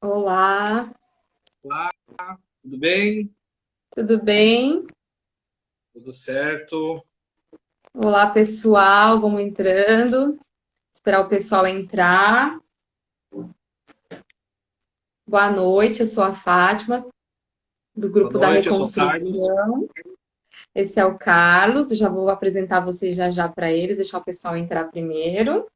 Olá, Olá, tudo bem? tudo bem? Tudo certo? Olá, pessoal, vamos entrando. Esperar o pessoal entrar. Boa noite, eu sou a Fátima, do Boa grupo da noite, eu sou o Carlos. Reconstrução. Esse é o Carlos, eu já vou apresentar vocês já já para eles, deixar o pessoal entrar primeiro.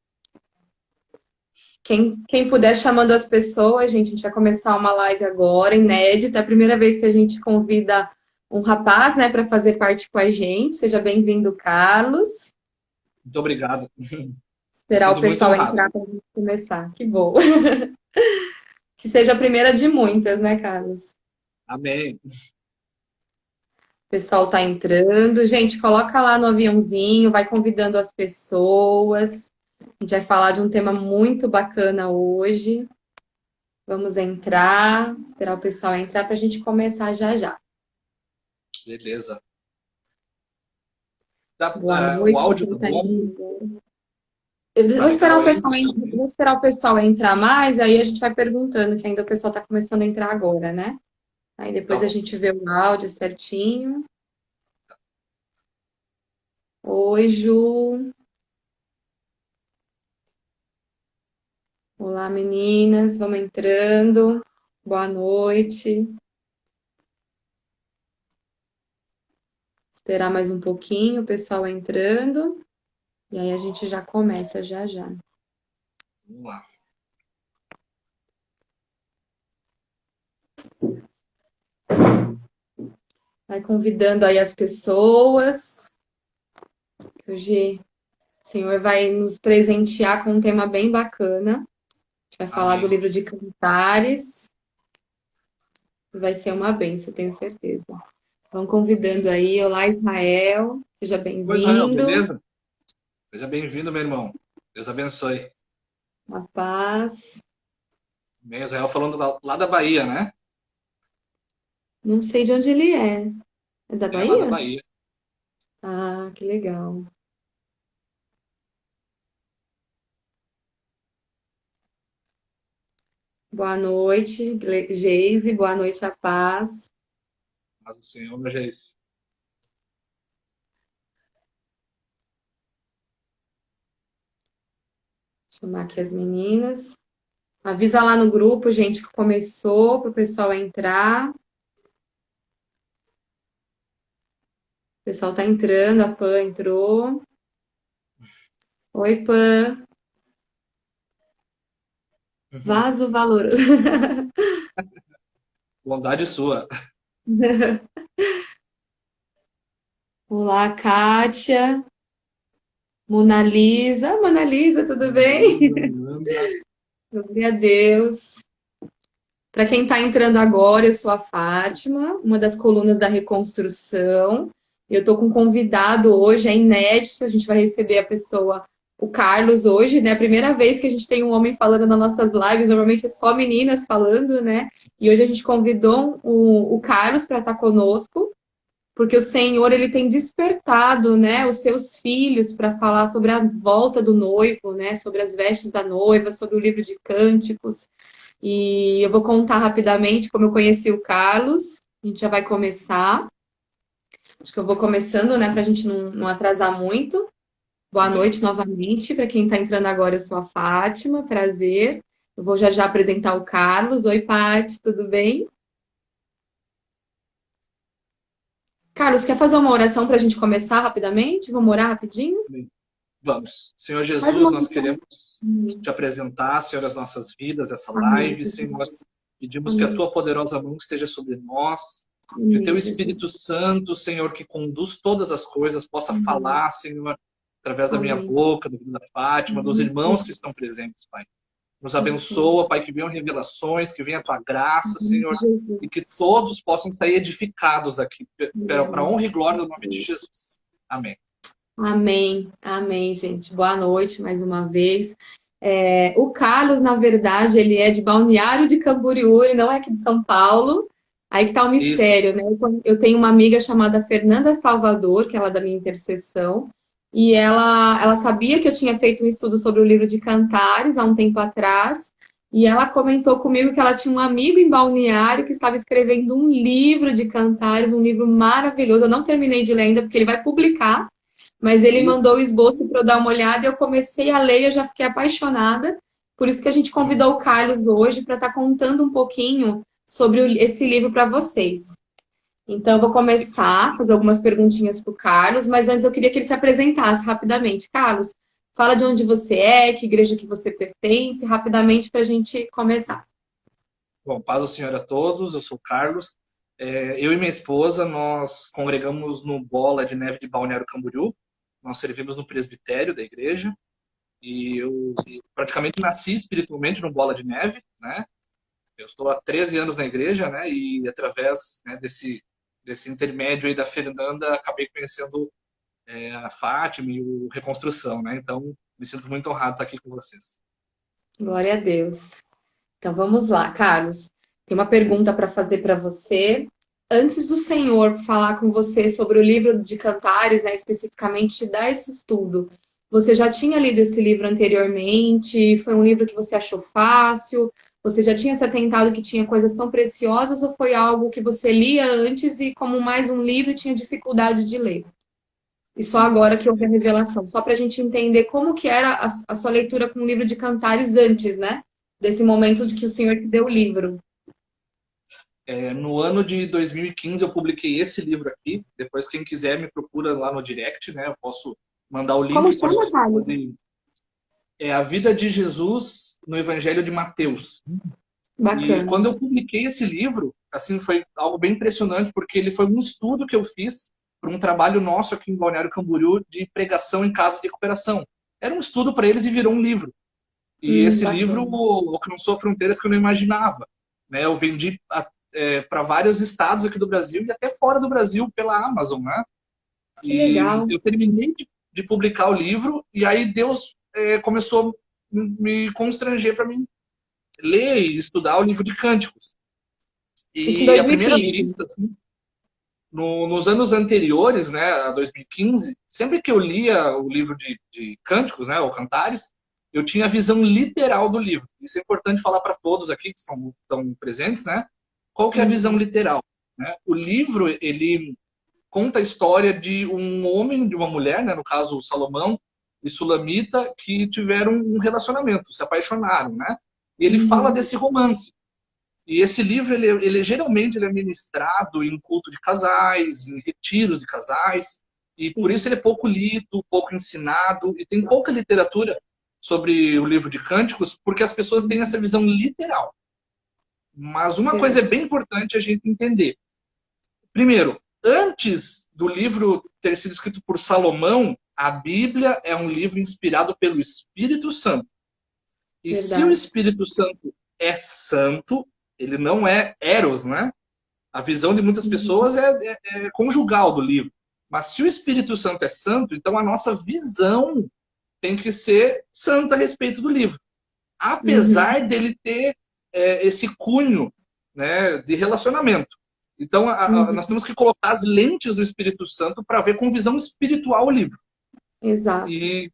Quem puder chamando as pessoas, gente, a gente vai começar uma live agora, inédita. É a primeira vez que a gente convida um rapaz, né, para fazer parte com a gente. Seja bem-vindo, Carlos. Muito obrigado. Me Esperar o sinto muito pessoal honrado. entrar para a gente começar. Que bom. Que seja a primeira de muitas, né, Carlos? Amém. O pessoal tá entrando. Gente, coloca lá no aviãozinho, vai convidando as pessoas. A gente vai falar de um tema muito bacana hoje. Vamos entrar, esperar o pessoal entrar para a gente começar já já. Beleza. Boa O noite para áudio quem tá está bom? entrando. Eu Tá vou esperar legal o aí? pessoal, vou esperar o pessoal entrar mais, aí a gente vai perguntando, que ainda o pessoal está começando a entrar agora, né? Aí Tá depois a bom. gente vê o áudio certinho. Oi, Ju. Olá, meninas. Vamos entrando. Boa noite. Esperar mais um pouquinho, o pessoal entrando. E aí a gente já começa já já. Vamos lá. Vai convidando aí as pessoas. Hoje o Senhor vai nos presentear com um tema bem bacana. A gente vai falar do Amém. livro de Cantares. Vai ser uma bênção, tenho certeza. Vão convidando Amém. aí. Olá, Israel. Seja Oi, Israel, bem-vindo. beleza? Seja bem-vindo, meu irmão. Deus abençoe. A paz. Amém. Israel falando lá da Bahia, né? Não sei de onde ele é. É da É lá da Bahia? Bahia. Ah, que legal. Boa noite, Geise. Boa noite, a paz. Mas o Senhor, meu Jesus. Vou chamar aqui as meninas. Avisa lá no grupo, gente, que começou, para o pessoal entrar. O pessoal tá entrando, a Pan entrou. Oi, Pan. Vaso valoroso. Bondade sua. Olá, Kátia. Mona Lisa. Mona Lisa, tudo bem? Luísa, Luanda. Glória a Deus. Para quem está entrando agora, eu sou a Fátima, uma das colunas da reconstrução. Eu estou com um convidado hoje, é inédito, a gente vai receber a pessoa, o Carlos, hoje, né? A primeira vez que a gente tem um homem falando nas nossas lives, normalmente é só meninas falando, né? E hoje a gente convidou o Carlos para estar conosco, porque o Senhor ele tem despertado, né, os seus filhos para falar sobre a volta do noivo, né, sobre as vestes da noiva, sobre o livro de Cânticos. E eu vou contar rapidamente como eu conheci o Carlos. A gente já vai começar. Acho que eu vou começando, né, para a gente não atrasar muito. Boa Amém. noite novamente. Para quem está entrando agora, eu sou a Fátima, prazer. Eu vou já já apresentar o Carlos. Oi, Paty, tudo bem? Carlos, quer fazer uma oração para a gente começar rapidamente? Vamos orar rapidinho? Amém. Vamos. Senhor Faz Jesus, uma nós oração. queremos te apresentar, Senhor, as nossas vidas, essa Amém, live, Senhor. Jesus. Pedimos que a Amém. tua poderosa mão esteja sobre nós, que o teu Amém, Espírito Jesus. Santo, Senhor, que conduz todas as coisas, possa Amém. falar, Senhor, através da minha Amém. boca, do filho da Fátima, dos Amém, irmãos que estão Jesus. presentes, Pai. Nos Sim, Senhor. abençoa, Pai, que venham revelações, que venha a tua graça, Amém, Senhor, e que Jesus. todos possam sair edificados daqui, para a Amém. honra e glória do nome de Jesus. Amém. Amém, amém, gente. Boa noite mais uma vez. O Carlos, na verdade, ele é de Balneário de Camboriú, ele não é aqui de São Paulo. Aí que tá o Isso. mistério, né? Eu tenho uma amiga chamada Fernanda Salvador, que ela é da minha intercessão, e ela sabia que eu tinha feito um estudo sobre o livro de Cantares há um tempo atrás, e ela comentou comigo que ela tinha um amigo em Balneário que estava escrevendo um livro de cantares, um livro maravilhoso. Eu não terminei de ler ainda, porque ele vai publicar, mas ele Isso. mandou o esboço para eu dar uma olhada e eu comecei a ler e eu já fiquei apaixonada. Por isso que a gente convidou o Carlos hoje para estar contando um pouquinho sobre esse livro para vocês. Então, eu vou começar a fazer algumas perguntinhas para o Carlos, mas antes eu queria que ele se apresentasse rapidamente. Carlos, fala de onde você é, que igreja que você pertence, rapidamente para a gente começar. Bom, paz ao Senhor a todos, eu sou o Carlos. Eu e minha esposa, nós congregamos no Bola de Neve de Balneário Camboriú. Nós servimos no presbitério da igreja. E eu praticamente nasci espiritualmente no Bola de Neve, né? Eu estou há 13 anos na igreja, né? E através, né, desse intermédio aí da Fernanda, acabei conhecendo a Fátima e o Reconstrução, né? Então, me sinto muito honrado de estar aqui com vocês. Glória a Deus. Então vamos lá, Carlos. Tem uma pergunta para fazer para você. Antes do Senhor falar com você sobre o livro de Cantares, né, especificamente te dar esse estudo, você já tinha lido esse livro anteriormente? Foi um livro que você achou fácil? Você já tinha se atentado que tinha coisas tão preciosas ou foi algo que você lia antes e, como mais um livro, tinha dificuldade de ler? E só Sim. agora que houve a revelação, só para a gente entender como que era a sua leitura com o livro de Cantares antes, né? Desse momento de que o Senhor te deu o livro. No ano de 2015 eu publiquei esse livro aqui. Depois, quem quiser, me procura lá no direct, né? Eu posso mandar o Como link. chama, Carlos? É a vida de Jesus no Evangelho de Mateus. E Bacana. quando eu publiquei esse livro, assim, foi algo bem impressionante, porque ele foi um estudo que eu fiz para um trabalho nosso aqui em Balneário Camboriú de pregação em casa de recuperação. Era um estudo para eles e virou um livro. E esse livro Bacana. alcançou fronteiras que eu não imaginava, né? Eu vendi para vários estados aqui do Brasil e até fora do Brasil pela Amazon, né? Que E legal. eu terminei de publicar o livro e aí Deus começou a me constranger para mim ler e estudar o livro de Cânticos. Isso em E à primeira 2015. vista, assim, nos anos anteriores, né, a 2015, sempre que eu lia o livro de Cânticos, né, ou Cantares, eu tinha a visão literal do livro. Isso é importante falar para todos aqui que estão presentes, né? Qual que é a visão Uhum. literal? Né? O livro, ele conta a história de um homem, de uma mulher, né, no caso Salomão e Sulamita, que tiveram um relacionamento, se apaixonaram, né? E ele fala Uhum. desse romance. E esse livro, ele geralmente ele é ministrado em culto de casais, em retiros de casais, e por isso Sim. ele é pouco lido, pouco ensinado, e tem pouca literatura sobre o livro de Cânticos, porque as pessoas têm essa visão literal. Mas uma coisa é Verdade. bem importante a gente entender. Primeiro, antes do livro ter sido escrito por Salomão, a Bíblia é um livro inspirado pelo Espírito Santo. E se o Verdade. Espírito Santo é santo, ele não é eros, né? A visão de muitas Uhum. pessoas é conjugal do livro. Mas se o Espírito Santo é santo, então a nossa visão tem que ser santa a respeito do livro. Uhum. Apesar dele ter esse cunho, né, de relacionamento. Então, nós Uhum. temos que colocar as lentes do Espírito Santo para ver com visão espiritual o livro. Exato. E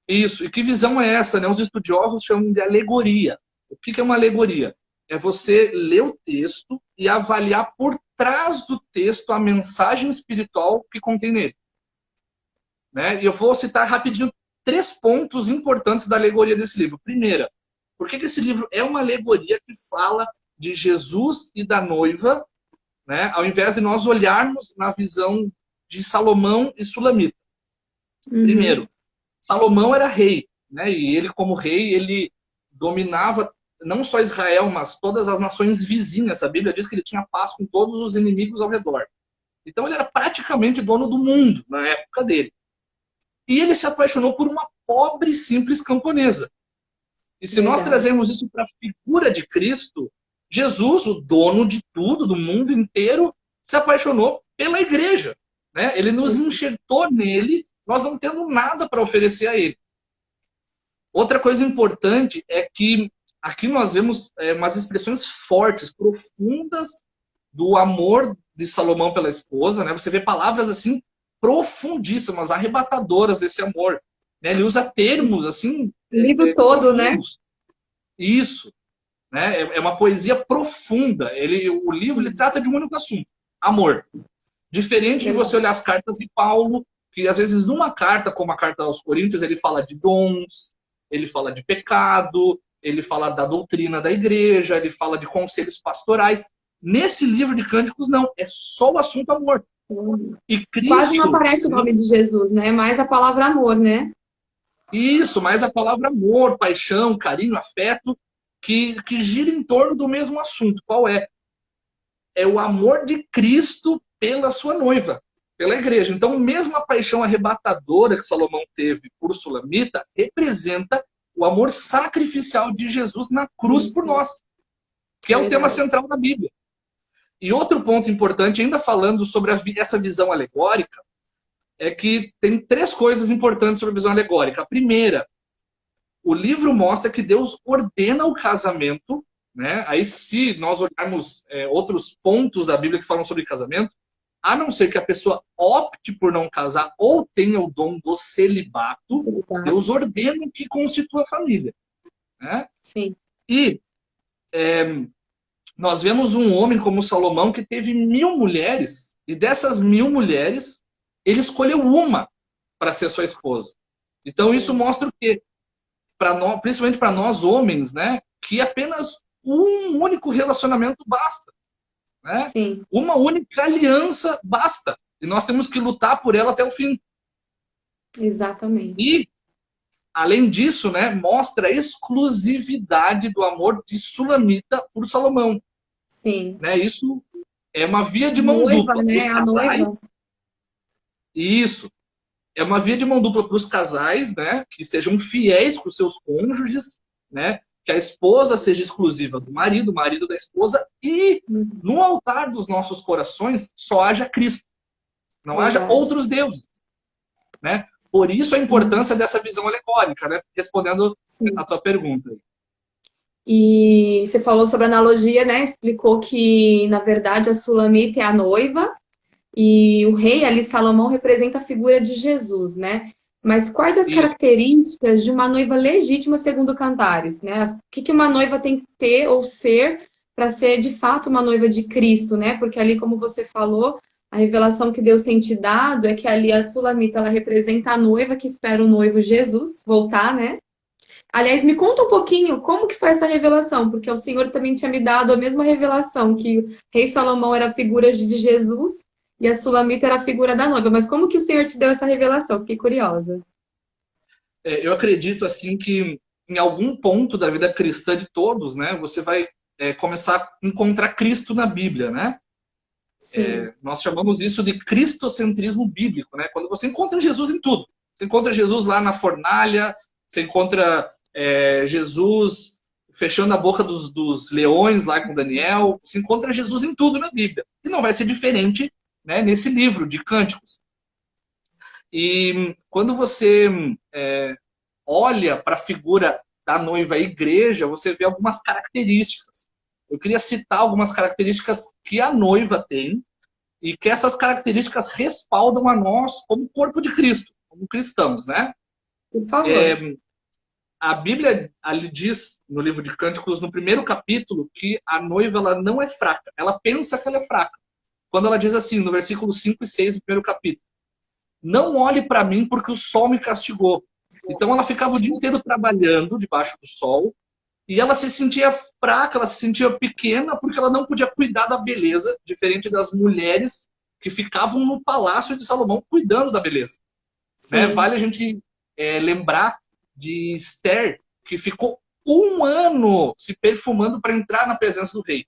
isso. E que visão é essa? Né? Os estudiosos chamam de alegoria. O que é uma alegoria? É você ler o texto e avaliar por trás do texto a mensagem espiritual que contém nele. Né? E eu vou citar rapidinho 3 pontos importantes da alegoria desse livro. Primeira, por que esse livro é uma alegoria que fala de Jesus e da noiva, né? Ao invés de nós olharmos na visão de Salomão e Sulamita? Uhum. Primeiro, Salomão era rei, né? E ele, como rei, ele dominava não só Israel, mas todas as nações vizinhas. A Bíblia diz que ele tinha paz com todos os inimigos ao redor. Então ele era praticamente dono do mundo na época dele. E ele se apaixonou por uma pobre e simples camponesa. E se nós Verdade. trazemos isso para a figura de Cristo, Jesus, o dono de tudo, do mundo inteiro, se apaixonou pela igreja. Né? Ele nos enxertou nele, nós não tendo nada para oferecer a ele. Outra coisa importante é que aqui nós vemos umas expressões fortes, profundas do amor de Salomão pela esposa. Né? Você vê palavras assim profundíssimas, arrebatadoras desse amor. Né? Ele usa termos assim O livro todo, né? profundos. Isso. né? É uma poesia profunda. O livro ele trata de um único assunto: amor. Diferente de você olhar as cartas de Paulo, que às vezes numa carta, como a carta aos Coríntios, ele fala de dons, ele fala de pecado, ele fala da doutrina da igreja, ele fala de conselhos pastorais. Nesse livro de Cânticos, não. É só o assunto amor. E Quase não Cristo... aparece o nome de Jesus, né? Mais a palavra amor, né? Isso, mais a palavra amor, paixão, carinho, afeto, que gira em torno do mesmo assunto. Qual é? É o amor de Cristo pela sua noiva, pela igreja. Então, mesmo a paixão arrebatadora que Salomão teve por Sulamita representa o amor sacrificial de Jesus na cruz por nós, que é o tema central da Bíblia. E outro ponto importante, ainda falando sobre essa visão alegórica, é que tem 3 coisas importantes sobre a visão alegórica. A primeira, o livro mostra que Deus ordena o casamento, né? Aí, se nós olharmos outros pontos da Bíblia que falam sobre casamento, a não ser que a pessoa opte por não casar ou tenha o dom do celibato, Deus ordena que constitua a família, né? Sim. E nós vemos um homem como Salomão que teve 1000 mulheres, e dessas 1000 mulheres, ele escolheu uma para ser sua esposa. Então isso mostra o quê? Principalmente para nós homens, né? Que apenas um único relacionamento basta. Né? Sim. Uma única aliança basta. E nós temos que lutar por ela até o fim. Exatamente. E, além disso, né, mostra a exclusividade do amor de Sulamita por Salomão. Sim. Né? Isso é uma via de mão Noiva, dupla. né? Os A noiva. casais, isso. É uma via de mão dupla para os casais, né, que sejam fiéis com os seus cônjuges, né, que a esposa seja exclusiva do marido, o marido da esposa, e no altar dos nossos corações só haja Cristo. Não haja outros deuses. Né? Por isso a importância dessa visão alegórica, né? Respondendo a tua pergunta. E você falou sobre a analogia, né? Explicou que, na verdade, a Sulamita é a noiva e o rei ali, Salomão, representa a figura de Jesus, né? Mas quais as características de uma noiva legítima segundo Cantares, né? O que uma noiva tem que ter ou ser para ser, de fato, uma noiva de Cristo, né? Porque ali, como você falou, a revelação que Deus tem te dado é que ali a Sulamita, ela representa a noiva que espera o noivo Jesus voltar, né? Aliás, me conta um pouquinho como que foi essa revelação, porque o Senhor também tinha me dado a mesma revelação, que o rei Salomão era a figura de Jesus e a Sulamita era a figura da noiva. Mas como que o Senhor te deu essa revelação? Fiquei curiosa. Eu acredito, assim, que em algum ponto da vida cristã de todos, né, você vai começar a encontrar Cristo na Bíblia, né? Nós chamamos isso de cristocentrismo bíblico, né? Quando você encontra Jesus em tudo. Você encontra Jesus lá na fornalha, você encontra Jesus fechando a boca dos leões lá com Daniel, você encontra Jesus em tudo na Bíblia. E não vai ser diferente, né, nesse livro de Cânticos. E quando você olha para a figura da noiva igreja, você vê algumas características. Eu queria citar algumas características que a noiva tem e que essas características respaldam a nós como corpo de Cristo, como cristãos, né? Por favor. A Bíblia ali diz, no livro de Cânticos, no primeiro capítulo, que a noiva ela não é fraca. Ela pensa que ela é fraca. Quando ela diz assim, no versículo 5 e 6 do primeiro capítulo: não olhe para mim porque o sol me castigou. Então ela ficava o dia inteiro trabalhando debaixo do sol e ela se sentia fraca, ela se sentia pequena porque ela não podia cuidar da beleza, diferente das mulheres que ficavam no palácio de Salomão cuidando da beleza. Né? Vale a gente lembrar de Esther, que ficou 1 ano se perfumando para entrar na presença do rei.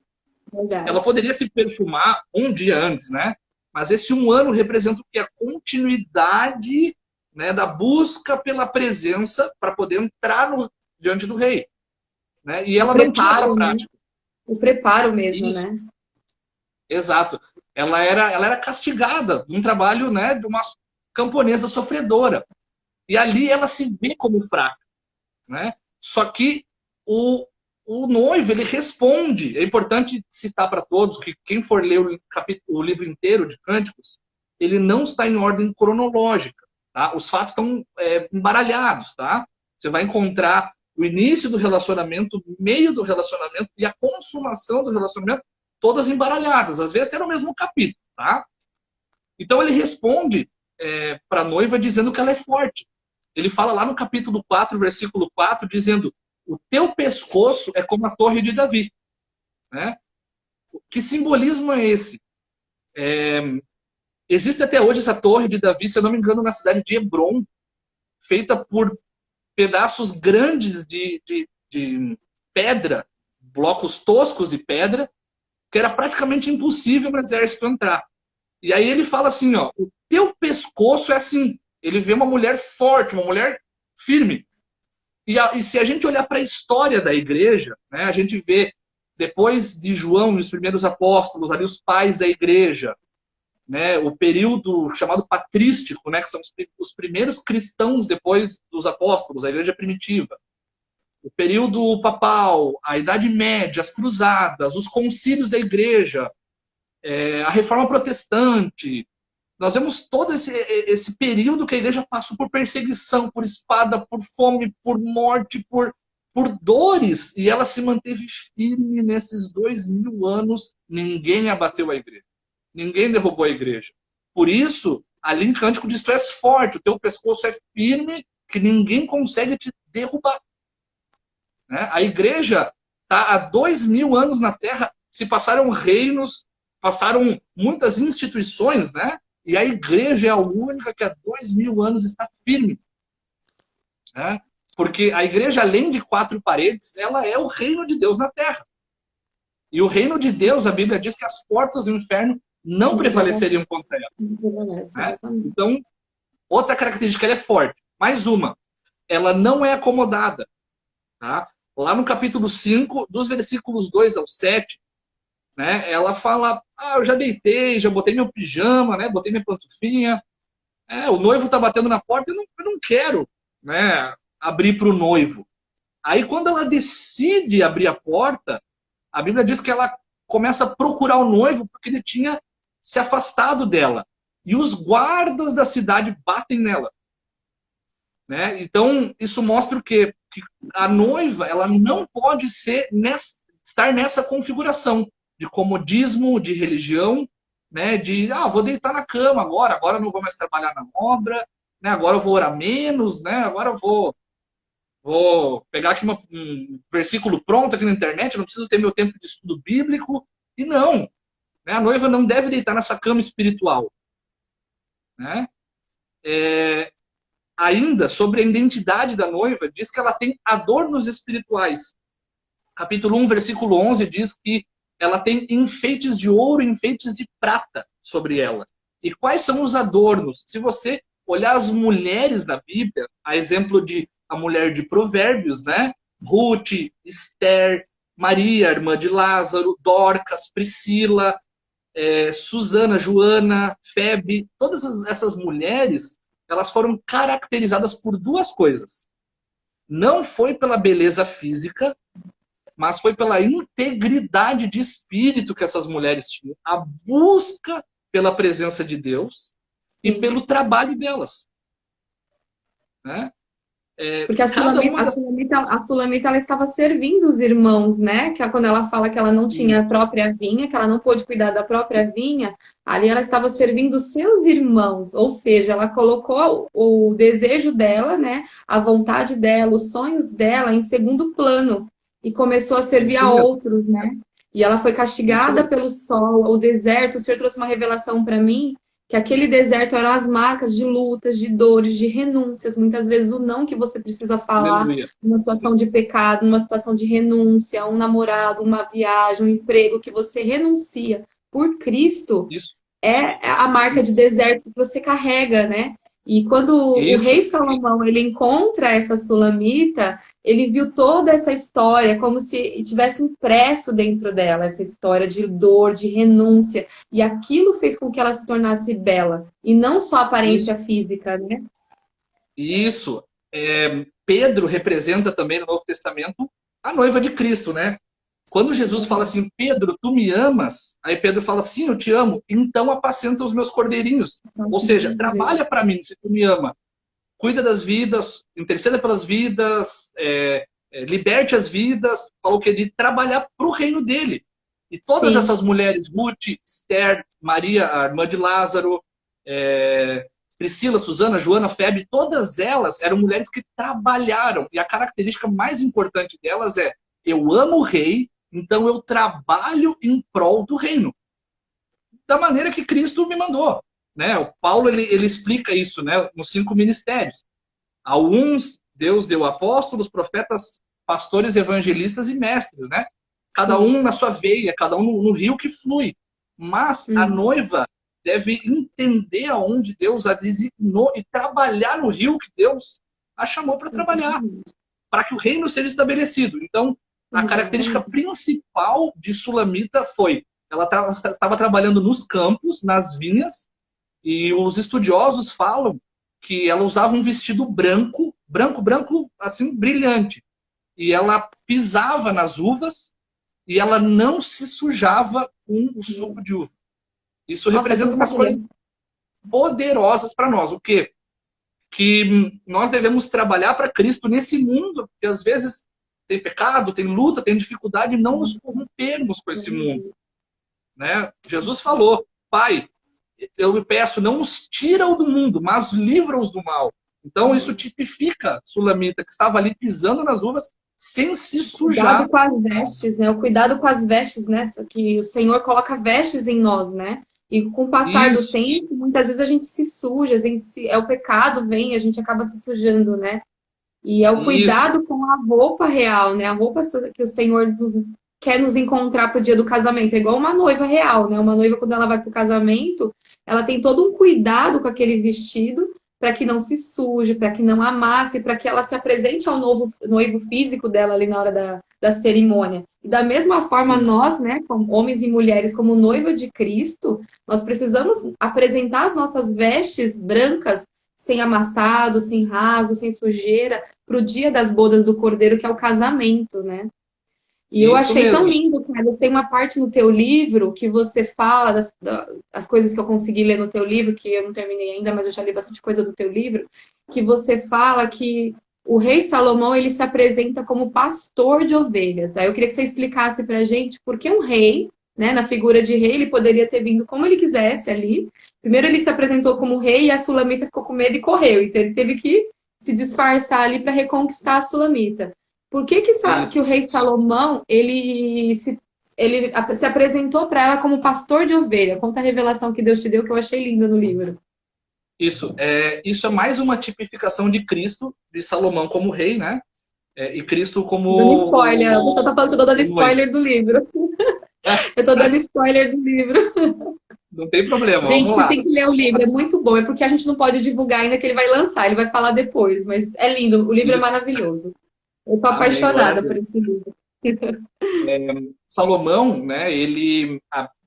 Verdade. Ela poderia se perfumar um dia antes, né? Mas esse 1 ano representa o que? A continuidade, né, da busca pela presença para poder entrar diante do rei. Né? E ela não tinha essa prática. Né? O preparo mesmo, Isso. né? Exato. Ela era castigada de um trabalho, né, de uma camponesa sofredora. E ali ela se vê como fraca. Né? Só que o noivo, ele responde. É importante citar para todos que quem for ler o livro inteiro de Cânticos, ele não está em ordem cronológica. Tá? Os fatos estão embaralhados. Tá? Você vai encontrar o início do relacionamento, o meio do relacionamento e a consumação do relacionamento, todas embaralhadas, às vezes até no mesmo capítulo, tá? Então ele responde para a noiva dizendo que ela é forte. Ele fala lá no capítulo 4, versículo 4, dizendo: o teu pescoço é como a torre de Davi. Né? Que simbolismo é esse? Existe até hoje essa torre de Davi, se eu não me engano, na cidade de Hebron, feita por pedaços grandes de pedra, blocos toscos de pedra, que era praticamente impossível o exército entrar. E aí ele fala assim, ó, o teu pescoço é assim. Ele vê uma mulher forte, uma mulher firme. E se a gente olhar para a história da igreja, né, a gente vê, depois de João e os primeiros apóstolos, ali os pais da igreja, né, o período chamado patrístico, né, que são os primeiros cristãos depois dos apóstolos, a igreja primitiva. O período papal, a Idade Média, as cruzadas, os concílios da igreja, a reforma protestante. Nós vemos todo esse período que a igreja passou por perseguição, por espada, por fome, por morte, por dores, e ela se manteve firme nesses 2000 anos. Ninguém abateu a igreja. Ninguém derrubou a igreja. Por isso, ali em Cântico diz: tu és forte, o teu pescoço é firme, que ninguém consegue te derrubar. Né? A igreja está há 2000 anos na Terra, se passaram reinos, passaram muitas instituições, né? E a igreja é a única que há 2000 anos está firme. Né? Porque a igreja, além de 4 paredes, ela é o reino de Deus na Terra. E o reino de Deus, a Bíblia diz que as portas do inferno não prevaleceriam contra ela. Né? Então, outra característica, ela é forte. Mais uma, ela não é acomodada. Tá? Lá no capítulo 5, dos versículos 2 ao 7, né, ela fala: eu já deitei, já botei meu pijama, né, botei minha pantufinha, o noivo está batendo na porta, eu não quero, né, abrir para o noivo. Aí quando ela decide abrir a porta, a Bíblia diz que ela começa a procurar o noivo porque ele tinha se afastado dela. E os guardas da cidade batem nela. Né? Então, isso mostra o quê? Que a noiva, ela não pode estar nessa configuração de comodismo, de religião, né? De, vou deitar na cama agora não vou mais trabalhar na obra, né? Agora eu vou orar menos, né? Agora eu vou pegar aqui um versículo pronto aqui na internet, eu não preciso ter meu tempo de estudo bíblico. E não, né? A noiva não deve deitar nessa cama espiritual. Né? Ainda, sobre a identidade da noiva, diz que ela tem adornos espirituais. Capítulo 1, versículo 11, diz que ela tem enfeites de ouro e enfeites de prata sobre ela. E quais são os adornos? Se você olhar as mulheres da Bíblia, a exemplo de a mulher de Provérbios, né? Ruth, Esther, Maria, irmã de Lázaro, Dorcas, Priscila, Susana, Joana, Febe, todas essas mulheres, elas foram caracterizadas por 2 coisas. Não foi pela beleza física, mas foi pela integridade de espírito que essas mulheres tinham. A busca pela presença de Deus e pelo trabalho delas. Né? Porque a Sulamita ela estava servindo os irmãos, né? Que quando ela fala que ela não tinha a própria vinha, que ela não pôde cuidar da própria vinha, ali ela estava servindo os seus irmãos. Ou seja, ela colocou o desejo dela, né? A vontade dela, os sonhos dela em segundo plano. E começou a servir a outros, né? E ela foi castigada pelo sol, o deserto. O Senhor trouxe uma revelação para mim, que aquele deserto eram as marcas de lutas, de dores, de renúncias. Muitas vezes o não que você precisa falar numa situação de pecado, numa situação de renúncia, um namorado, uma viagem, um emprego que você renuncia por Cristo, é a marca de deserto que você carrega, né? E quando o rei Salomão ele encontra essa Sulamita, ele viu toda essa história como se tivesse impresso dentro dela essa história de dor, de renúncia. E aquilo fez com que ela se tornasse bela. E não só a aparência física, né? Isso. Pedro representa também no Novo Testamento a noiva de Cristo, né? Quando Jesus fala assim: Pedro, tu me amas? Aí Pedro fala: sim, eu te amo. Então apacenta os meus cordeirinhos. Ou seja, trabalha para mim se tu me ama. Cuida das vidas, interceda pelas vidas, liberte as vidas, falou que de trabalhar para o reino dele. E todas Sim. essas mulheres, Ruth, Esther, Maria, a irmã de Lázaro, Priscila, Susana, Joana, Febe, todas elas eram mulheres que trabalharam. E a característica mais importante delas é: eu amo o rei, então eu trabalho em prol do reino. Da maneira que Cristo me mandou. Né? O Paulo ele explica isso, né, nos 5 ministérios. A uns Deus deu apóstolos, profetas, pastores, evangelistas e mestres, né? Cada Sim. um na sua veia, cada um no rio que flui. Mas a noiva deve entender aonde Deus a designou e trabalhar no rio que Deus a chamou para trabalhar, para que o reino seja estabelecido. Então, a característica principal de Sulamita foi: ela estava trabalhando nos campos, nas vinhas, e os estudiosos falam que ela usava um vestido branco, assim, brilhante. E ela pisava nas uvas e ela não se sujava com o suco de uva. Isso Nossa, essa eu representa não umas sabia. coisas poderosas para nós. O quê? Que nós devemos trabalhar para Cristo nesse mundo, porque às vezes tem pecado, tem luta, tem dificuldade, e não nos corrompermos com esse mundo. Né? Jesus falou: Pai, eu me peço, não os tira-o do mundo, mas livra-os do mal. Então isso tipifica Sulamita, que estava ali pisando nas uvas sem se Cuidado sujar. com as vestes, né? O cuidado com as vestes, né? Que o Senhor coloca vestes em nós, né? E com o passar do Isso, tempo, muitas vezes a gente se suja, é o pecado vem, a gente acaba se sujando, né? E é o isso, cuidado com a roupa real, né? A roupa que o Senhor quer nos encontrar para o dia do casamento. É igual uma noiva real, né? Uma noiva, quando ela vai para o casamento, ela tem todo um cuidado com aquele vestido para que não se suje, para que não amasse, para que ela se apresente ao novo noivo físico dela ali na hora da cerimônia. E da mesma forma, sim. nós, né, como homens e mulheres, como noiva de Cristo, nós precisamos apresentar as nossas vestes brancas, sem amassado, sem rasgo, sem sujeira, para o dia das bodas do Cordeiro, que é o casamento, né? E eu Isso achei tão mesmo. lindo, Carlos, tem uma parte no teu livro que você fala das coisas que eu consegui ler no teu livro, que eu não terminei ainda, mas eu já li bastante coisa do teu livro, que você fala que o rei Salomão, ele se apresenta como pastor de ovelhas. Aí eu queria que você explicasse pra gente por que um rei, né, na figura de rei, ele poderia ter vindo como ele quisesse ali. Primeiro ele se apresentou como rei e a Sulamita ficou com medo e correu. Então ele teve que se disfarçar ali para reconquistar a Sulamita. Por que que o Isso. rei Salomão ele se apresentou para ela como pastor de ovelha? Conta a revelação que Deus te deu, que eu achei linda no livro. Isso é mais uma tipificação de Cristo, de Salomão como rei, né? E Cristo como Dando spoiler, a pessoa tá falando que eu tô dando o noivo. spoiler do livro. Eu tô dando spoiler do livro. Não tem problema, Gente, vamos vocês lá. têm que ler o livro, é muito bom. É porque a gente não pode divulgar ainda que ele vai lançar, ele vai falar depois, mas é lindo, o livro é Isso. maravilhoso. Eu tô Amém, glória a apaixonada por Deus. esse livro. Salomão, né,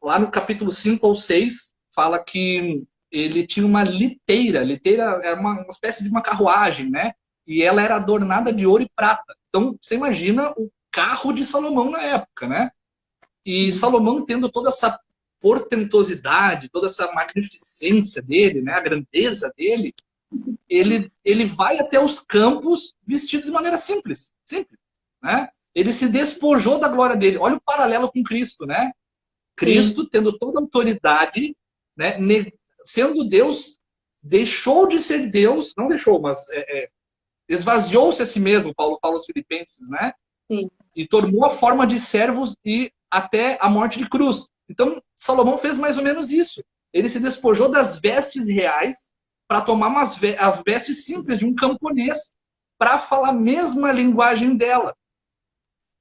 lá no capítulo 5 ou 6, fala que ele tinha uma liteira. Liteira é uma espécie de uma carruagem, né? E ela era adornada de ouro e prata. Então, você imagina o carro de Salomão na época, né? E Salomão, tendo toda essa portentosidade, toda essa magnificência dele, né, a grandeza dele, ele vai até os campos vestido de maneira simples, né? Ele se despojou da glória dele. Olha o paralelo com Cristo, né? Sim, Cristo, tendo toda a autoridade, né, sendo Deus, deixou de ser Deus, não deixou, mas esvaziou-se a si mesmo, Paulo fala aos Filipenses, né? sim. E tomou a forma de servos e até a morte de cruz. Então, Salomão fez mais ou menos isso. Ele se despojou das vestes reais para tomar as vestes simples de um camponês, para falar a mesma linguagem dela.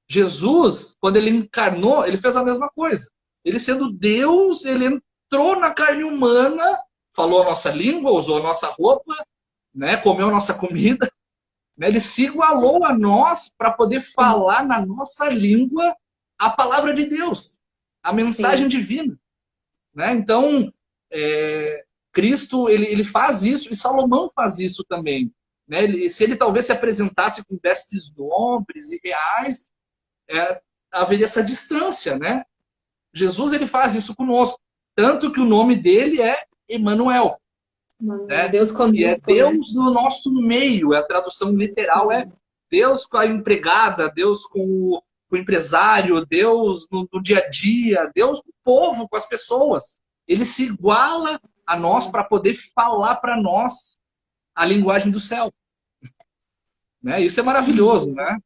Jesus, quando ele encarnou, ele fez a mesma coisa. Ele sendo Deus, ele entrou na carne humana, falou a nossa língua, usou a nossa roupa, né, comeu a nossa comida, né, ele se igualou a nós para poder Sim, falar na nossa língua a palavra de Deus, a mensagem sim. divina. Né? Então, Cristo ele faz isso e Salomão faz isso também. Né? Se ele talvez se apresentasse com vestes nobres e reais, haveria essa distância, né? Jesus ele faz isso conosco, tanto que o nome dele é Emanuel, Mano, né? Deus E é conosco, né? Deus no nosso meio, a tradução literal é Deus com a empregada, Deus com o empresário, Deus no dia a dia, Deus com o povo, com as pessoas. Ele se iguala a nós para poder falar para nós a linguagem do céu. Né? Isso é maravilhoso, né?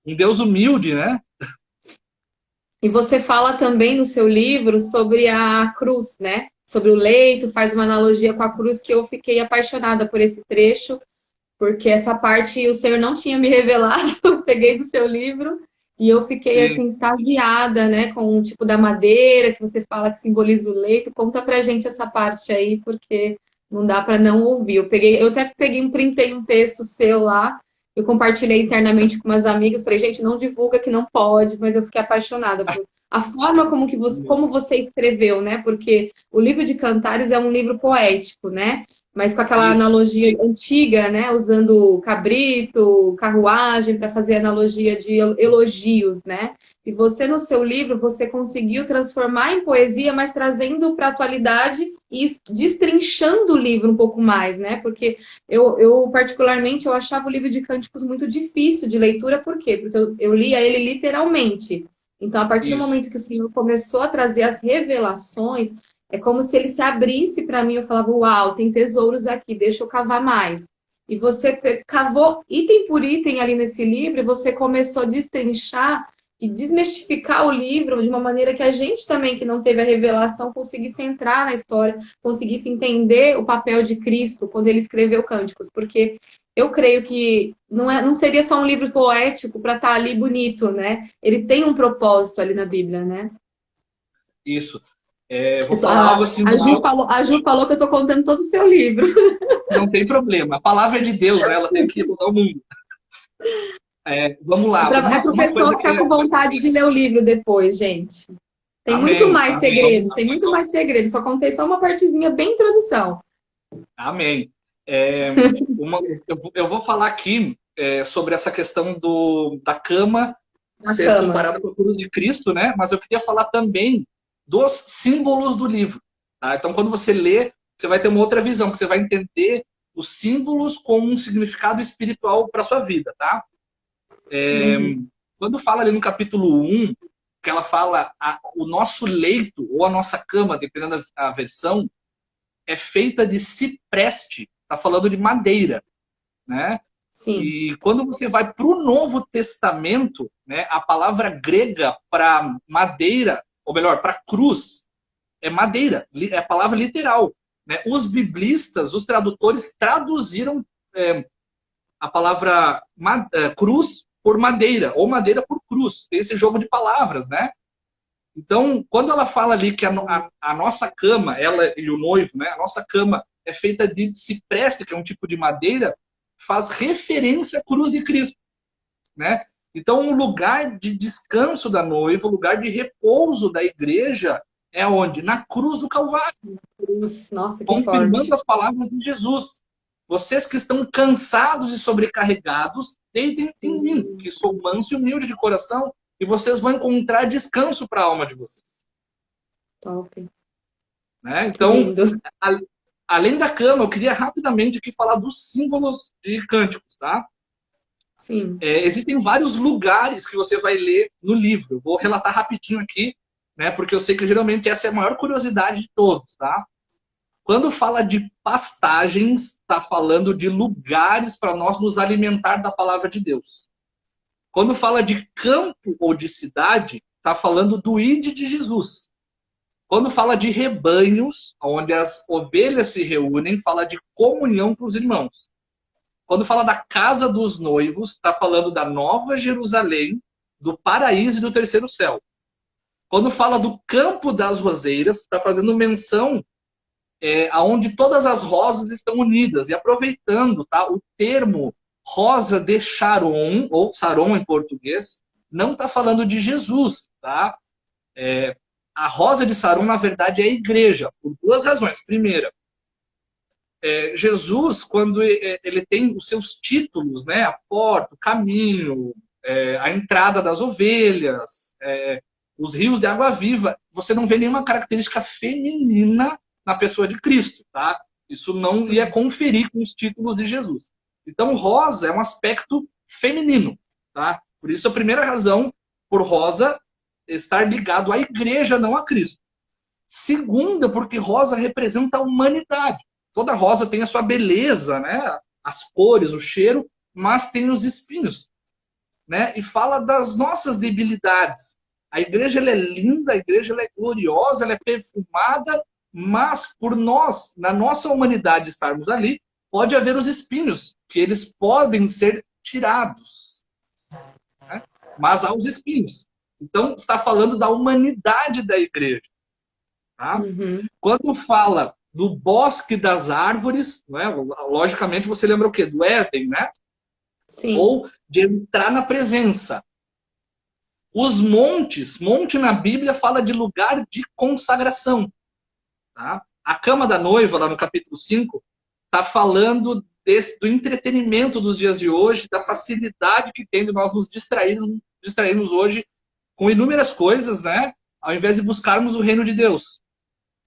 Um Deus humilde, né? E você fala também no seu livro sobre a cruz, né? Sobre o leito, faz uma analogia com a cruz que eu fiquei apaixonada por esse trecho, porque essa parte o Senhor não tinha me revelado, eu peguei do seu livro e eu fiquei Sim. assim extasiada, né, com o tipo da madeira que você fala que simboliza o leito. Conta pra gente essa parte aí, porque não dá para não ouvir. Eu até peguei printei um texto seu lá, eu compartilhei internamente com umas amigas, falei, gente, não divulga que não pode, mas eu fiquei apaixonada por a forma como você escreveu, né? Porque o livro de Cantares é um livro poético, né? Mas com aquela Isso. analogia antiga, né? Usando cabrito, carruagem, para fazer analogia de elogios, né? E você, no seu livro, você conseguiu transformar em poesia, mas trazendo para a atualidade e destrinchando o livro um pouco mais, né? Porque particularmente, eu achava o livro de Cânticos muito difícil de leitura, por quê? Porque eu lia ele literalmente. Então, a partir do Isso. momento que o Senhor começou a trazer as revelações, é como se ele se abrisse para mim. Eu falava, uau, tem tesouros aqui, deixa eu cavar mais. E você cavou item por item ali nesse livro, e você começou a destrinchar e desmistificar o livro de uma maneira que a gente também, que não teve a revelação, conseguisse entrar na história, conseguisse entender o papel de Cristo quando ele escreveu Cânticos. Porque eu creio que não seria só um livro poético para estar ali bonito, né? Ele tem um propósito ali na Bíblia, né? Isso. Vou falar algo assim do alto. A Ju falou que eu estou contando todo o seu livro. Não tem problema. A palavra é de Deus, né? Ela tem que mudar o mundo. Vamos lá. É para o Uma pessoal coisa que ficar com vontade de ler o livro depois, gente. Tem muito Amém, mais amém, segredos, tem muito mais segredos. Só contei só uma partezinha bem introdução. amém. É, eu vou falar aqui sobre essa questão da cama Na ser cama. comparada com a cruz de Cristo, né? Mas eu queria falar também dos símbolos do livro. Tá? Então, quando você lê, você vai ter uma outra visão, que você vai entender os símbolos como um significado espiritual para sua vida, tá? Quando fala ali no capítulo 1, que ela fala o nosso leito ou a nossa cama, dependendo da versão, é feita de cipreste, está falando de madeira, né? Sim. E quando você vai para o Novo Testamento, né, a palavra grega para madeira, ou melhor, para cruz, é madeira, é a palavra literal. Né? Os biblistas, os tradutores, traduziram a palavra cruz por madeira, ou madeira por cruz. Tem esse jogo de palavras, né? Então, quando ela fala ali que a nossa cama, ela e o noivo, né, a nossa cama é feita de cipreste, que é um tipo de madeira, faz referência à cruz de Cristo, né? Então, o lugar de descanso da noiva, o lugar de repouso da igreja é onde? Na cruz do Calvário. Nossa, que Confirmando forte. as palavras de Jesus. Vocês que estão cansados e sobrecarregados, deitem em mim, que sou manso e humilde de coração, e vocês vão encontrar descanso para a alma de vocês. Top. Né? Que Então, lindo. além da cama, eu queria rapidamente aqui falar dos símbolos de cânticos, tá? Sim. Existem vários lugares que você vai ler no livro. Eu vou relatar rapidinho aqui, né? Porque eu sei que geralmente essa é a maior curiosidade de todos, tá? Quando fala de pastagens, está falando de lugares para nós nos alimentar da palavra de Deus. Quando fala de campo ou de cidade, está falando do ide de Jesus. Quando fala de rebanhos, onde as ovelhas se reúnem, fala de comunhão com os irmãos. Quando fala da casa dos noivos, está falando da Nova Jerusalém, do paraíso e do terceiro céu. Quando fala do campo das roseiras, está fazendo menção aonde todas as rosas estão unidas. E aproveitando, tá, o termo rosa de Sharon, ou Saron em português, não está falando de Jesus. Tá? A rosa de Saron, na verdade, é a igreja, por duas razões. Primeira, Jesus, quando ele tem os seus títulos, né, a porta, o caminho, a entrada das ovelhas, os rios de água viva, você não vê nenhuma característica feminina na pessoa de Cristo, tá? Isso não ia conferir com os títulos de Jesus. Então, rosa é um aspecto feminino, tá? Por isso a primeira razão por rosa estar ligado à igreja, não a Cristo. Segunda, porque rosa representa a humanidade. Toda rosa tem a sua beleza, né? As cores, o cheiro, mas tem os espinhos, né? E fala das nossas debilidades. A igreja ela é linda, a igreja ela é gloriosa, ela é perfumada, mas por nós, na nossa humanidade estarmos ali, pode haver os espinhos, que eles podem ser tirados, né? Mas há os espinhos. Então, está falando da humanidade da igreja. Tá? Uhum. Quando fala do bosque das árvores, né? Logicamente você lembra o quê? Do Éden, né? Sim. Ou de entrar na presença. Os montes, monte na Bíblia fala de lugar de consagração. Tá? A cama da noiva, lá no capítulo 5, está falando do entretenimento dos dias de hoje, da facilidade que tem de nós nos distrairmos hoje com inúmeras coisas, né? Ao invés de buscarmos o reino de Deus.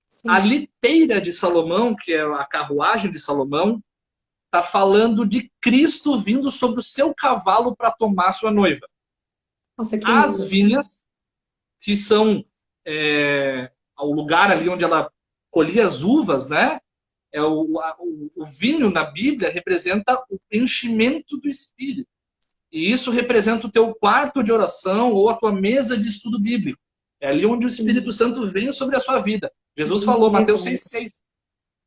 Sim. A liteira de Salomão, que é a carruagem de Salomão, está falando de Cristo vindo sobre o seu cavalo para tomar sua noiva. Nossa, que As lindo. vinhas, que são o lugar ali onde ela colhia as uvas, né? O vinho na Bíblia representa o enchimento do Espírito. E isso representa o teu quarto de oração ou a tua mesa de estudo bíblico. É ali onde o Espírito Santo vem sobre a sua vida. Jesus falou, Mateus 6,6.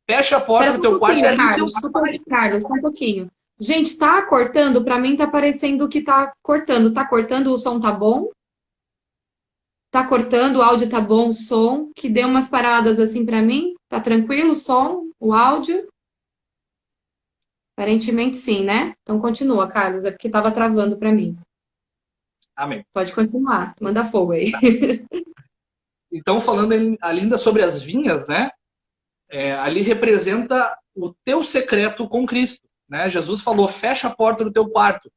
Fecha a porta Espera do só um teu quarto e pouquinho, ali o teu Carlos. pai. Carlos, só um pouquinho. Gente, tá cortando? Pra mim tá parecendo que tá cortando. Tá cortando? O som tá bom? Tá cortando? O áudio tá bom? O som? Que deu umas paradas assim pra mim? Tá tranquilo o som? O áudio? Aparentemente sim, né? Então continua, Carlos. É porque tava travando pra mim. Amém. Pode continuar. Manda fogo aí. Então, falando ainda sobre as vinhas, né? Ali representa o teu secreto com Cristo. Né? Jesus falou, fecha a porta do teu quarto.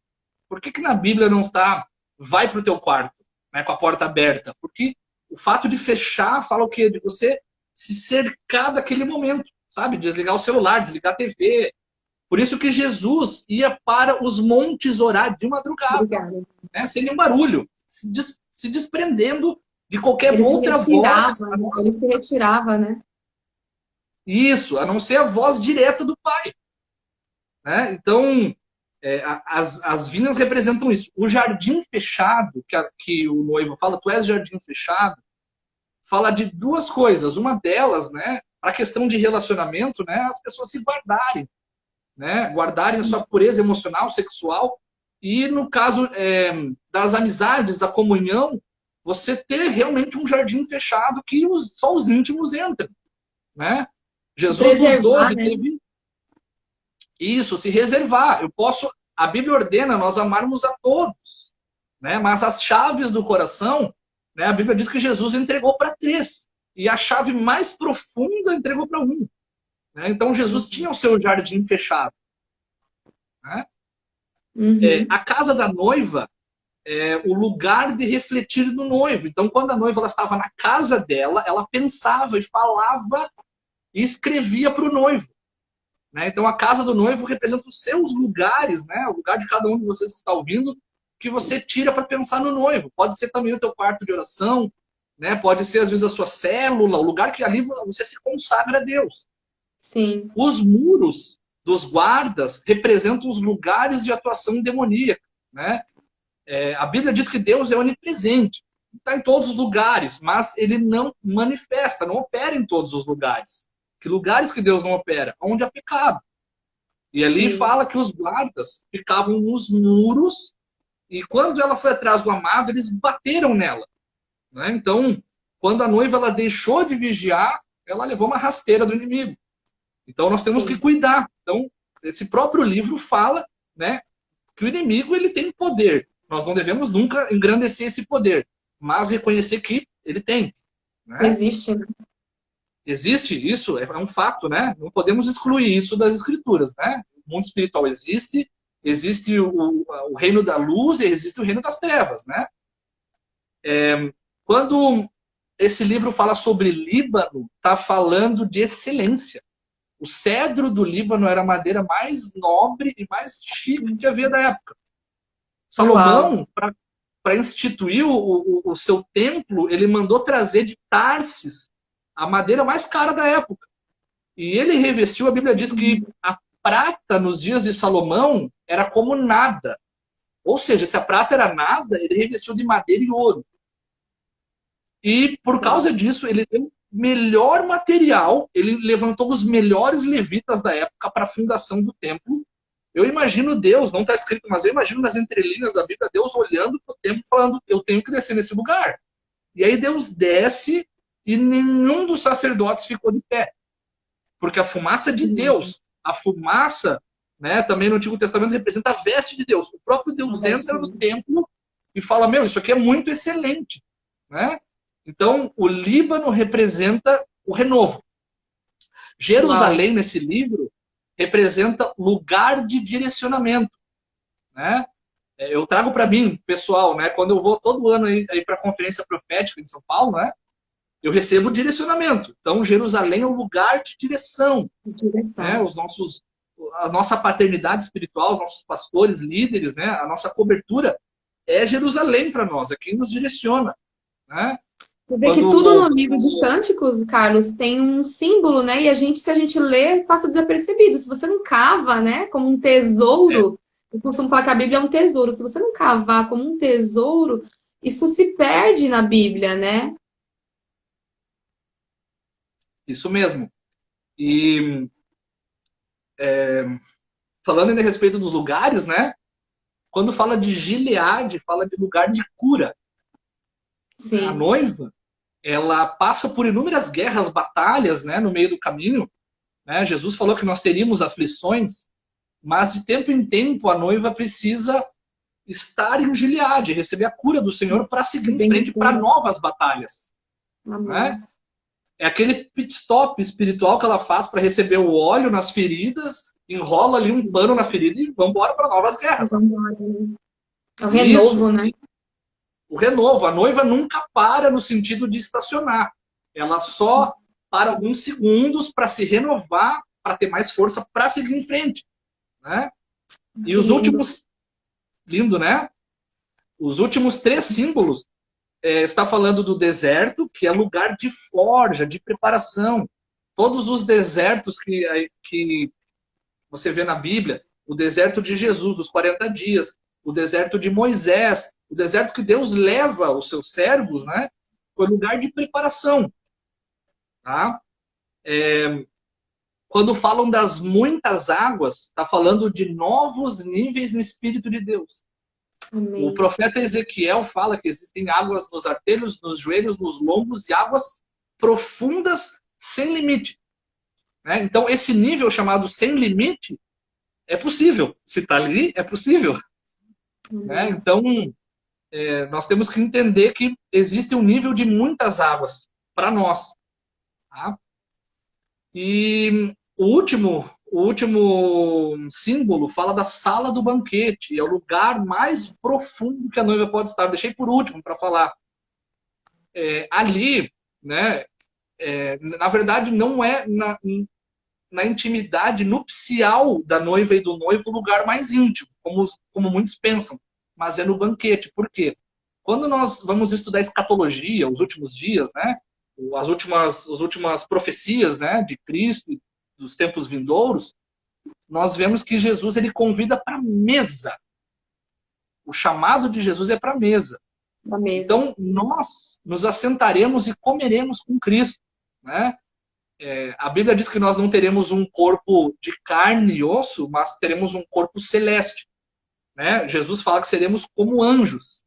Por que na Bíblia não está, vai para o teu quarto, né, com a porta aberta? Porque o fato de fechar fala o quê? De você se cercar daquele momento, sabe? Desligar o celular, desligar a TV. Por isso que Jesus ia para os montes orar de madrugada, Obrigada. né, sem nenhum barulho, se desprendendo de qualquer Ele se outra voz. retirava, né? Ele se retirava, né? Isso, a não ser a voz direta do Pai. Né? Então, as vinhas representam isso. O jardim fechado, que o noivo fala, tu és jardim fechado, fala de duas coisas. Uma delas, né, para a questão de relacionamento, né, as pessoas se guardarem, né, guardarem a sua pureza emocional, sexual, e no caso das amizades, da comunhão, você ter realmente um jardim fechado que só os íntimos entram. Né? Jesus dos 12 né? teve isso, se reservar. A Bíblia ordena nós amarmos a todos, né? Mas as chaves do coração, né? A Bíblia diz que Jesus entregou para 3 e a chave mais profunda entregou para 1. Né? Então Jesus tinha o seu jardim fechado. Né? Uhum. A casa da noiva é o lugar de refletir do noivo. Então, quando a noiva ela estava na casa dela, ela pensava e falava e escrevia para o noivo. Né? Então, a casa do noivo representa os seus lugares, né? O lugar de cada um de vocês que está ouvindo, que você tira para pensar no noivo. Pode ser também o teu quarto de oração, né? Pode ser, às vezes, a sua célula, o lugar que ali você se consagra a Deus. Sim. Os muros dos guardas representam os lugares de atuação demoníaca. Né? A Bíblia diz que Deus é onipresente. Está em todos os lugares, mas ele não manifesta, não opera em todos os lugares. Que lugares que Deus não opera? Onde há pecado. E ali fala que os guardas ficavam nos muros e quando ela foi atrás do amado, eles bateram nela. Né? Então, quando a noiva ela deixou de vigiar, ela levou uma rasteira do inimigo. Então, nós temos que cuidar. Então, esse próprio livro fala, né, que o inimigo ele tem poder. Nós não devemos nunca engrandecer esse poder, mas reconhecer que ele tem. Né? Existe, né? Existe isso, é um fato, né? Não podemos excluir isso das escrituras, né? O mundo espiritual existe, existe o reino da luz e existe o reino das trevas, né? Quando esse livro fala sobre Líbano, está falando de excelência. O cedro do Líbano era a madeira mais nobre e mais chique que havia da época. Uau. Salomão, para instituir o seu templo, ele mandou trazer de Tarsis a madeira mais cara da época. E ele revestiu, a Bíblia diz que a prata nos dias de Salomão era como nada. Ou seja, se a prata era nada, ele revestiu de madeira e ouro. E por causa disso, ele deu o melhor material, ele levantou os melhores levitas da época para a fundação do templo. Eu imagino Deus, não está escrito, mas eu imagino nas entrelinhas da Bíblia, Deus olhando para o templo falando, eu tenho que descer nesse lugar. E aí Deus desce e nenhum dos sacerdotes ficou de pé. Porque a fumaça de Deus, a fumaça, né, também no Antigo Testamento representa a veste de Deus. O próprio Deus entra no templo e fala, meu, isso aqui é muito excelente. Né? Então, o Líbano representa o renovo. Jerusalém, nesse livro, representa lugar de direcionamento. Né? Eu trago para mim, pessoal, né, quando eu vou todo ano aí para a Conferência Profética de São Paulo, né, eu recebo direcionamento. Então, Jerusalém é um lugar de direção. Né? A nossa paternidade espiritual, os nossos pastores, líderes, né? A nossa cobertura é Jerusalém para nós, é quem nos direciona. Né? Você vê que tudo no livro de Cânticos, Carlos, tem um símbolo, né? E se a gente lê, passa desapercebido. Se você não cava, né, como um tesouro, eu costumo falar que a Bíblia é um tesouro. Se você não cavar como um tesouro, isso se perde na Bíblia, né? Isso mesmo. E falando ainda a respeito dos lugares, né? Quando fala de Gileade, fala de lugar de cura. Sim. A noiva, ela passa por inúmeras guerras, batalhas, né, no meio do caminho. Né? Jesus falou que nós teríamos aflições, mas de tempo em tempo a noiva precisa estar em Gileade, receber a cura do Senhor para seguir em frente para novas batalhas. Né? É aquele pit stop espiritual que ela faz para receber o óleo nas feridas, enrola ali um pano na ferida e vamos embora para novas guerras. É o renovo, né? O renovo. A noiva nunca para no sentido de estacionar. Ela só para alguns segundos para se renovar, para ter mais força para seguir em frente. Né? E os últimos... Lindo, né? Os últimos 3 símbolos está falando do deserto, que é lugar de forja, de preparação. Todos os desertos que você vê na Bíblia, o deserto de Jesus, dos 40 dias, o deserto de Moisés, o deserto que Deus leva os seus servos, né, foi lugar de preparação. Tá? Quando falam das muitas águas, está falando de novos níveis no Espírito de Deus. Amém. O profeta Ezequiel fala que existem águas nos artelhos, nos joelhos, nos lombos e águas profundas sem limite. Né? Então, esse nível chamado sem limite é possível. Se está ali, é possível. Né? Então, nós temos que entender que existe um nível de muitas águas para nós. Tá? E o último símbolo fala da sala do banquete. É o lugar mais profundo que a noiva pode estar. Eu deixei por último para falar. Ali, né, na verdade, não é na intimidade nupcial da noiva e do noivo o lugar mais íntimo, como muitos pensam, mas é no banquete. Por quê? Quando nós vamos estudar escatologia, os últimos dias, né, as últimas profecias, né, de Cristo, dos tempos vindouros, nós vemos que Jesus ele convida para a mesa. O chamado de Jesus é para a mesa. Então, nós nos assentaremos e comeremos com Cristo. Né? A Bíblia diz que nós não teremos um corpo de carne e osso, mas teremos um corpo celeste. Né? Jesus fala que seremos como anjos.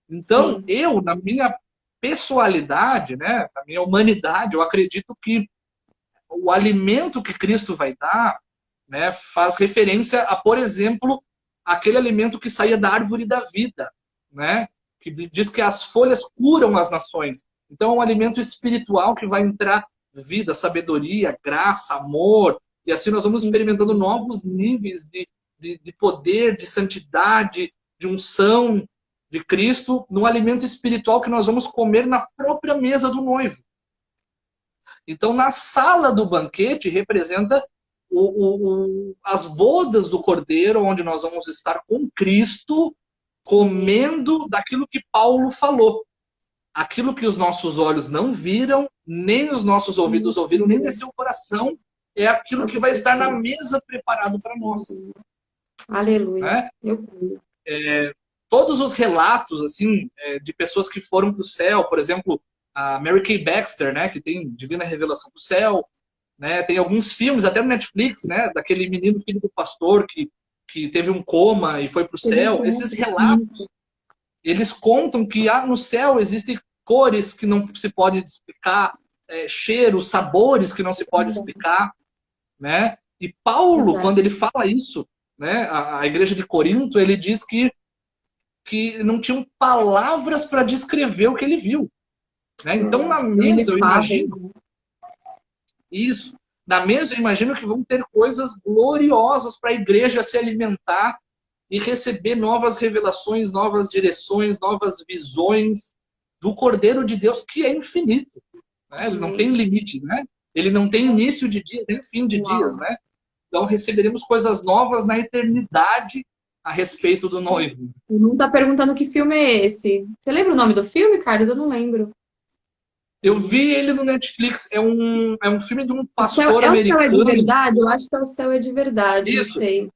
Então, eu, na minha pessoalidade, né, na minha humanidade, eu acredito que o alimento que Cristo vai dar, né, faz referência a, por exemplo, aquele alimento que saía da árvore da vida, né, que diz que as folhas curam as nações. Então, é um alimento espiritual que vai entrar vida, sabedoria, graça, amor, e assim nós vamos experimentando novos níveis de poder, de santidade, de unção de Cristo, num alimento espiritual que nós vamos comer na própria mesa do noivo. Então, na sala do banquete, representa as bodas do Cordeiro, onde nós vamos estar com Cristo, comendo daquilo que Paulo falou. Aquilo que os nossos olhos não viram, nem os nossos ouvidos ouviram, nem desceu o coração, é aquilo que vai estar na mesa preparado para nós. Aleluia. Né? Eu creio. Todos os relatos assim de pessoas que foram para o céu, por exemplo, a Mary Kay Baxter, né, que tem Divina Revelação do Céu, né, tem alguns filmes, até no Netflix, né, daquele menino filho do pastor que teve um coma e foi para o céu. Esses relatos, eles contam que no céu existem cores que não se pode explicar, cheiros, sabores que não se pode explicar, né? E Paulo, quando ele fala isso, né, a igreja de Corinto, ele diz que não tinham palavras para descrever o que ele viu. Né? Então, na mesa, eu imagino... Isso. Na mesa, eu imagino que vão ter coisas gloriosas para a igreja se alimentar e receber novas revelações, novas direções, novas visões do Cordeiro de Deus, que é infinito. Né? Ele não tem limite, né? Ele não tem início de dias, nem fim de dias, né? Então, receberemos coisas novas na eternidade a respeito do noivo. O Nuno tá perguntando que filme é esse. Você lembra o nome do filme, Carlos? Eu não lembro. Eu vi ele no Netflix. É um filme de um pastor americano. É O Céu é de Verdade? Eu acho que é O Céu é de Verdade, isso, não sei.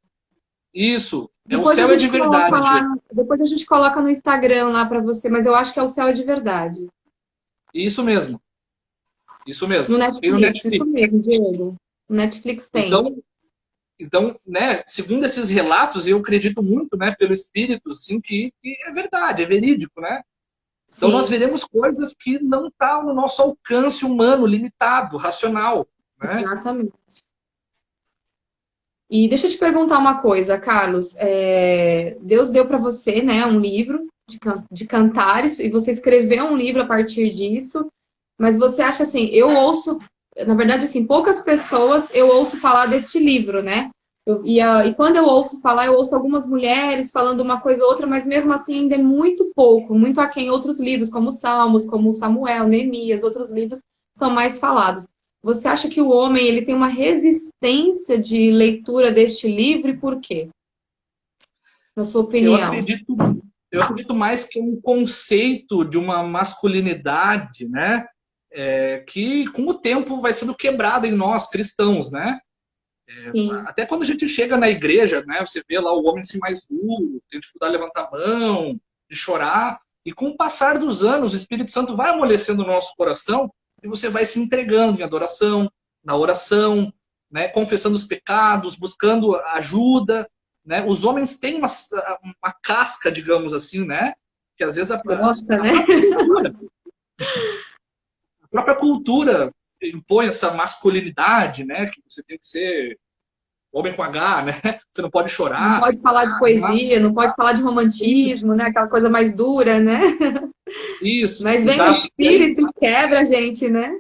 Isso. Depois O Céu é de Verdade. Depois a gente coloca no Instagram lá para você, mas eu acho que é O Céu é de Verdade. Isso mesmo. Isso mesmo. No Netflix. Isso mesmo, Diego. No Netflix tem. Então, né, segundo esses relatos, eu acredito muito, né, pelo Espírito, assim, que é verdade, é verídico, né? Então, nós veremos coisas que não estão no nosso alcance humano, limitado, racional. Né? Exatamente. E deixa eu te perguntar uma coisa, Carlos. Deus deu para você, né, um livro de cantares, e você escreveu um livro a partir disso, mas você acha assim, eu ouço, na verdade, assim, poucas pessoas eu ouço falar deste livro, né? E quando eu ouço falar, eu ouço algumas mulheres falando uma coisa ou outra, mas mesmo assim ainda é muito pouco, muito aquém outros livros, como Salmos, como Samuel, Neemias, outros livros são mais falados. Você acha que o homem ele tem uma resistência de leitura deste livro e por quê? Na sua opinião? Eu acredito mais que é um conceito de uma masculinidade, né? Que com o tempo vai sendo quebrado em nós, cristãos, né? Até quando a gente chega na igreja, né, você vê lá o homem assim mais duro, tem dificuldade de levantar a mão, de chorar, e com o passar dos anos, o Espírito Santo vai amolecendo o nosso coração e você vai se entregando em adoração, na oração, né, confessando os pecados, buscando ajuda. Né? Os homens têm uma casca, digamos assim, né, que às vezes a própria cultura impõe essa masculinidade, né, que você tem que ser homem com H, né? Você não pode chorar. Não pode falar de poesia, não pode falar de romantismo, né? Aquela coisa mais dura, né? Isso. Mas vem o Espírito e quebra a gente, né?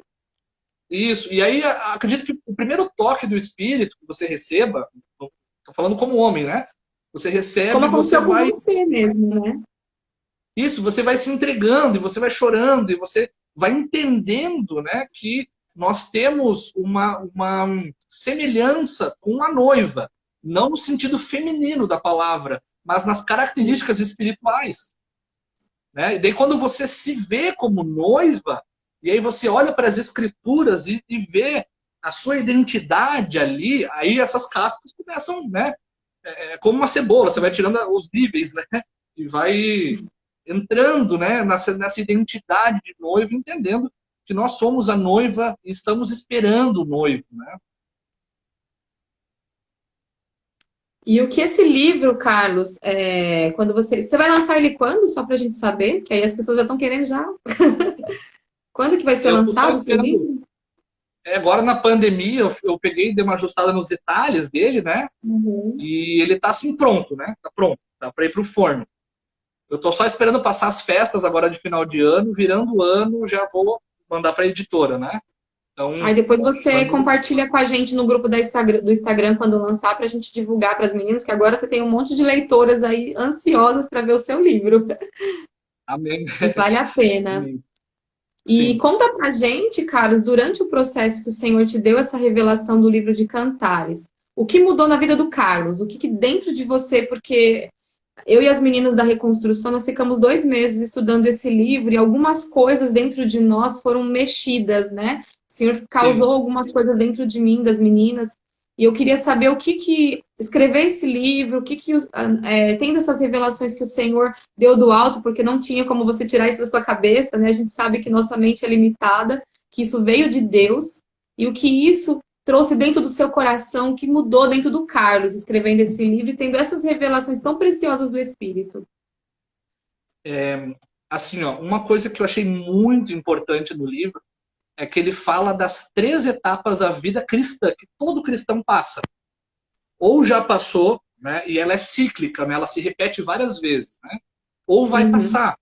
Isso. E aí, acredito que o primeiro toque do Espírito que você receba, estou falando como homem, né? Você recebe... Como aconteceu com você mesmo, né? Isso, você vai se entregando, e você vai chorando, e você vai entendendo, né, que nós temos uma semelhança com a noiva, não no sentido feminino da palavra, mas nas características espirituais. Né? E daí quando você se vê como noiva, e aí você olha para as escrituras e vê a sua identidade ali, aí essas cascas começam, né, como uma cebola, você vai tirando os níveis, né, e vai entrando, né, nessa identidade de noivo, entendendo que nós somos a noiva e estamos esperando o noivo, né? E o que esse livro, Carlos, quando você vai lançar ele quando? Só para a gente saber, que aí as pessoas já estão querendo já. Quando que vai ser lançado esse livro? Agora na pandemia eu peguei e dei uma ajustada nos detalhes dele, né? Uhum. E ele tá assim pronto, né? Tá pronto, tá para ir pro forno. Eu tô só esperando passar as festas agora de final de ano, virando o ano já vou mandar para a editora, né? Então, aí depois você compartilha com a gente no grupo do Instagram quando lançar, para a gente divulgar para as meninas, que agora você tem um monte de leitoras aí ansiosas para ver o seu livro. Amém. Vale a pena. Amém. E conta pra gente, Carlos, durante o processo que o Senhor te deu essa revelação do livro de Cantares, o que mudou na vida do Carlos? O que dentro de você, porque eu e as meninas da reconstrução, nós ficamos 2 meses estudando esse livro e algumas coisas dentro de nós foram mexidas, né? O Senhor Sim. causou algumas coisas dentro de mim, das meninas, e eu queria saber o que que escrever esse livro, o que que tendo essas revelações que o Senhor deu do alto, porque não tinha como você tirar isso da sua cabeça, né? A gente sabe que nossa mente é limitada, que isso veio de Deus, e o que isso trouxe dentro do seu coração, que mudou dentro do Carlos, escrevendo esse livro e tendo essas revelações tão preciosas do Espírito. Assim, ó, uma coisa que eu achei muito importante no livro é que ele fala das 3 etapas da vida cristã, que todo cristão passa. Ou já passou, né, e ela é cíclica, né, ela se repete várias vezes, né, ou vai Uhum, passar.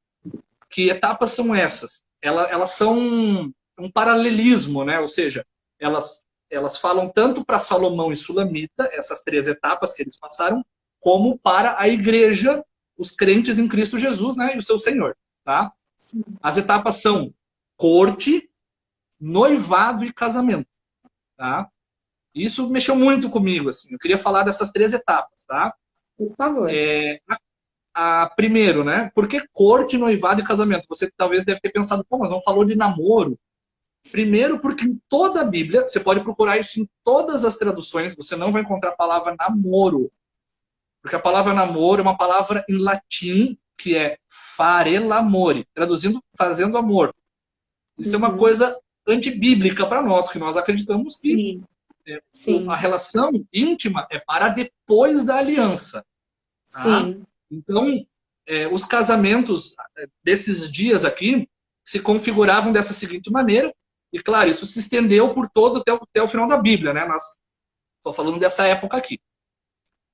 Que etapas são essas? Elas são um paralelismo, né, ou seja, elas falam tanto para Salomão e Sulamita, essas 3 etapas que eles passaram, como para a igreja, os crentes em Cristo Jesus, né, e o seu Senhor. Tá? sim. As etapas são corte, noivado e casamento. Tá? Isso mexeu muito comigo. Assim. Eu queria falar dessas 3 etapas. Tá? Por favor. Primeiro, né? Por que corte, noivado e casamento? Você talvez deve ter pensado, pô, mas não falou de namoro. Primeiro, porque em toda a Bíblia, você pode procurar isso em todas as traduções, você não vai encontrar a palavra namoro. Porque a palavra namoro é uma palavra em latim que é fare l'amore, traduzindo fazendo amor. Isso é uma Uhum, coisa antibíblica para nós, que nós acreditamos que sim, a sim, relação íntima é para depois da aliança. Tá? sim, Então, os casamentos desses dias aqui se configuravam dessa seguinte maneira, e claro, isso se estendeu por todo até o final da Bíblia, né? Estou falando dessa época aqui.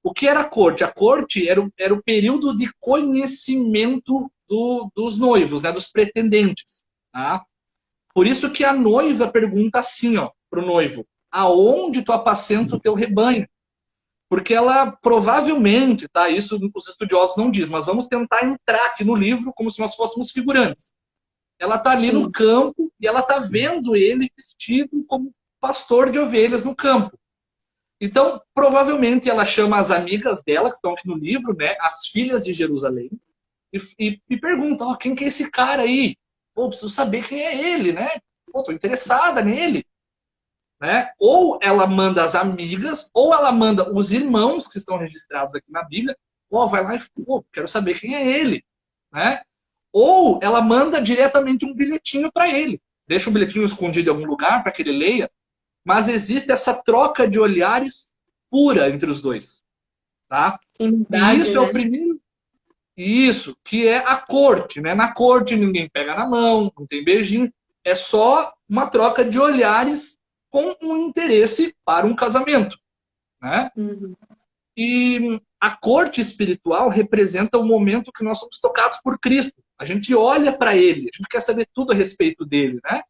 O que era a corte? A corte era o período de conhecimento dos noivos, né? Dos pretendentes. Tá? Por isso que a noiva pergunta assim, ó, para o noivo: aonde tu apacenta o teu rebanho? Porque ela provavelmente, tá? Isso os estudiosos não dizem, mas vamos tentar entrar aqui no livro como se nós fôssemos figurantes. Ela está ali no sim, campo e ela está vendo ele vestido como pastor de ovelhas no campo. Então, provavelmente ela chama as amigas dela, que estão aqui no livro, né, as filhas de Jerusalém, e pergunta: oh, quem que é esse cara aí? Pô, preciso saber quem é ele, né? Pô, tô interessada nele. Né? Ou ela manda as amigas, ou ela manda os irmãos que estão registrados aqui na Bíblia. Pô, vai lá e pô, quero saber quem é ele. Né? Ou ela manda diretamente um bilhetinho para ele. Deixa um bilhetinho escondido em algum lugar para que ele leia. Mas existe essa troca de olhares pura entre os dois. Tá? sem E maldade, isso é o né? primeiro. Isso, que é a corte. Né? Na corte ninguém pega na mão, não tem beijinho. É só uma troca de olhares com um interesse para um casamento. Né? Uhum, E a corte espiritual representa o momento que nós somos tocados por Cristo. A gente olha para ele, a gente quer saber tudo a respeito dele. Né?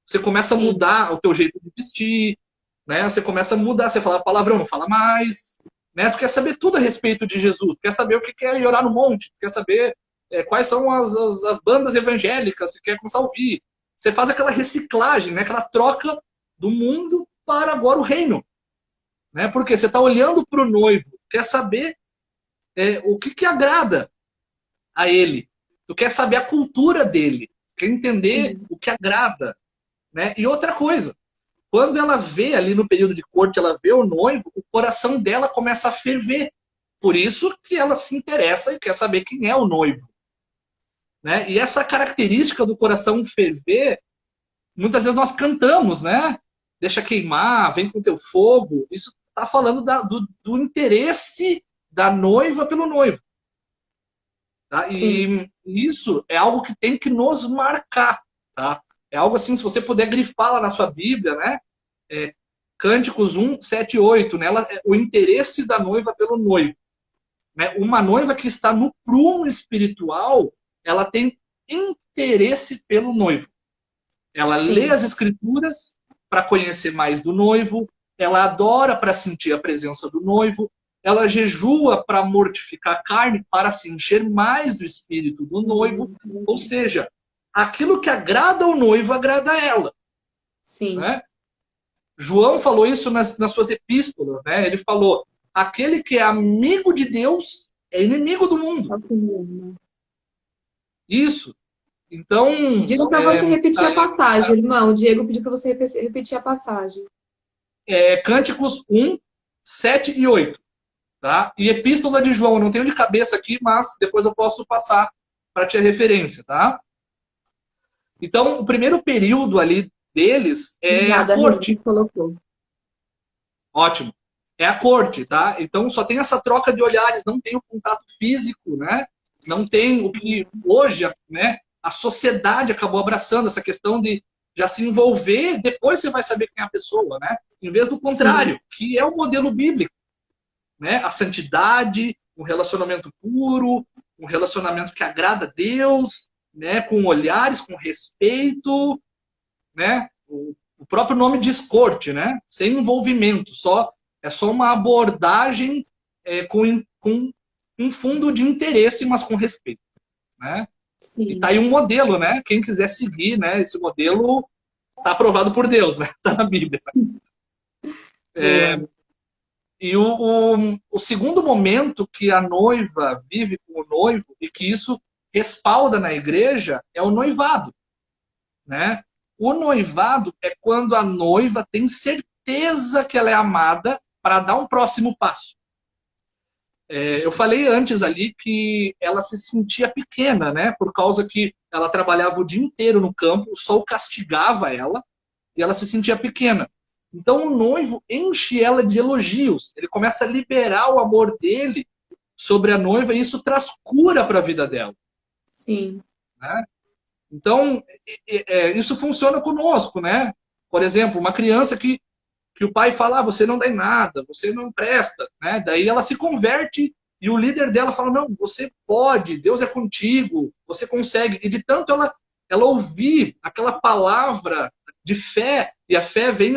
Você começa a sim, mudar o teu jeito de vestir, né? Você começa a mudar, você fala palavrão, não fala mais. Né? Tu quer saber tudo a respeito de Jesus, tu quer saber o que é ir orar no monte, tu quer saber quais são as bandas evangélicas, você quer começar a ouvir. Você faz aquela reciclagem, né? Aquela troca do mundo para agora o reino. Né? Porque você está olhando para o noivo, quer saber o que agrada a ele. Tu quer saber a cultura dele, quer entender sim, o que agrada. Né? E outra coisa, quando ela vê ali no período de corte, ela vê o noivo, o coração dela começa a ferver. Por isso que ela se interessa e quer saber quem é o noivo. Né? E essa característica do coração ferver, muitas vezes nós cantamos, né? Deixa queimar, vem com teu fogo. Isso está falando do interesse da noiva pelo noivo. Tá? sim, E isso é algo que tem que nos marcar. Tá? É algo assim, se você puder grifar lá na sua Bíblia, né? Cânticos 1, 7 e 8, né? O interesse da noiva pelo noivo. Né? Uma noiva que está no prumo espiritual, ela tem interesse pelo noivo. Ela lê sim, as escrituras para conhecer mais do noivo, ela adora para sentir a presença do noivo, ela jejua para mortificar a carne, para se encher mais do espírito do noivo. Ou seja, aquilo que agrada ao noivo agrada a ela. sim, Né? João falou isso nas suas epístolas. Né? Ele falou: aquele que é amigo de Deus é inimigo do mundo. Isso. Então, Digo para você repetir a passagem, irmão. O Diego pediu para você repetir a passagem. Cânticos 1, 7 e 8. Tá? E Epístola de João, eu não tenho de cabeça aqui, mas depois eu posso passar para ter referência. Tá? Então, o primeiro período ali deles é a corte. Colocou. Ótimo. É a corte, tá? Então só tem essa troca de olhares, não tem o contato físico, né? Não tem o que hoje, né? A sociedade acabou abraçando essa questão de já se envolver, depois você vai saber quem é a pessoa, né? Em vez do contrário, que é o modelo bíblico, né? A santidade, um relacionamento puro, um relacionamento que agrada a Deus, né? Com olhares, com respeito, né? O próprio nome diz corte, né? Sem envolvimento, é só uma abordagem com um fundo de interesse, mas com respeito, né? Sim. E tá aí um modelo, né? Quem quiser seguir, né? Esse modelo tá aprovado por Deus, né? Tá na Bíblia. E o segundo momento que a noiva vive com o noivo e que isso respalda na igreja é o noivado, né? O noivado é quando a noiva tem certeza que ela é amada para dar um próximo passo. Eu falei antes ali que ela se sentia pequena, né? Por causa que ela trabalhava o dia inteiro no campo, o sol castigava ela e ela se sentia pequena. Então o noivo enche ela de elogios. Ele começa a liberar o amor dele sobre a noiva e isso traz cura para a vida dela. Sim. Né? Então, isso funciona conosco, né? Por exemplo, uma criança que o pai fala, você não dá em nada, você não presta, né? Daí ela se converte e o líder dela fala, não, você pode, Deus é contigo, você consegue. E de tanto ela ouvir aquela palavra de fé, e a fé vem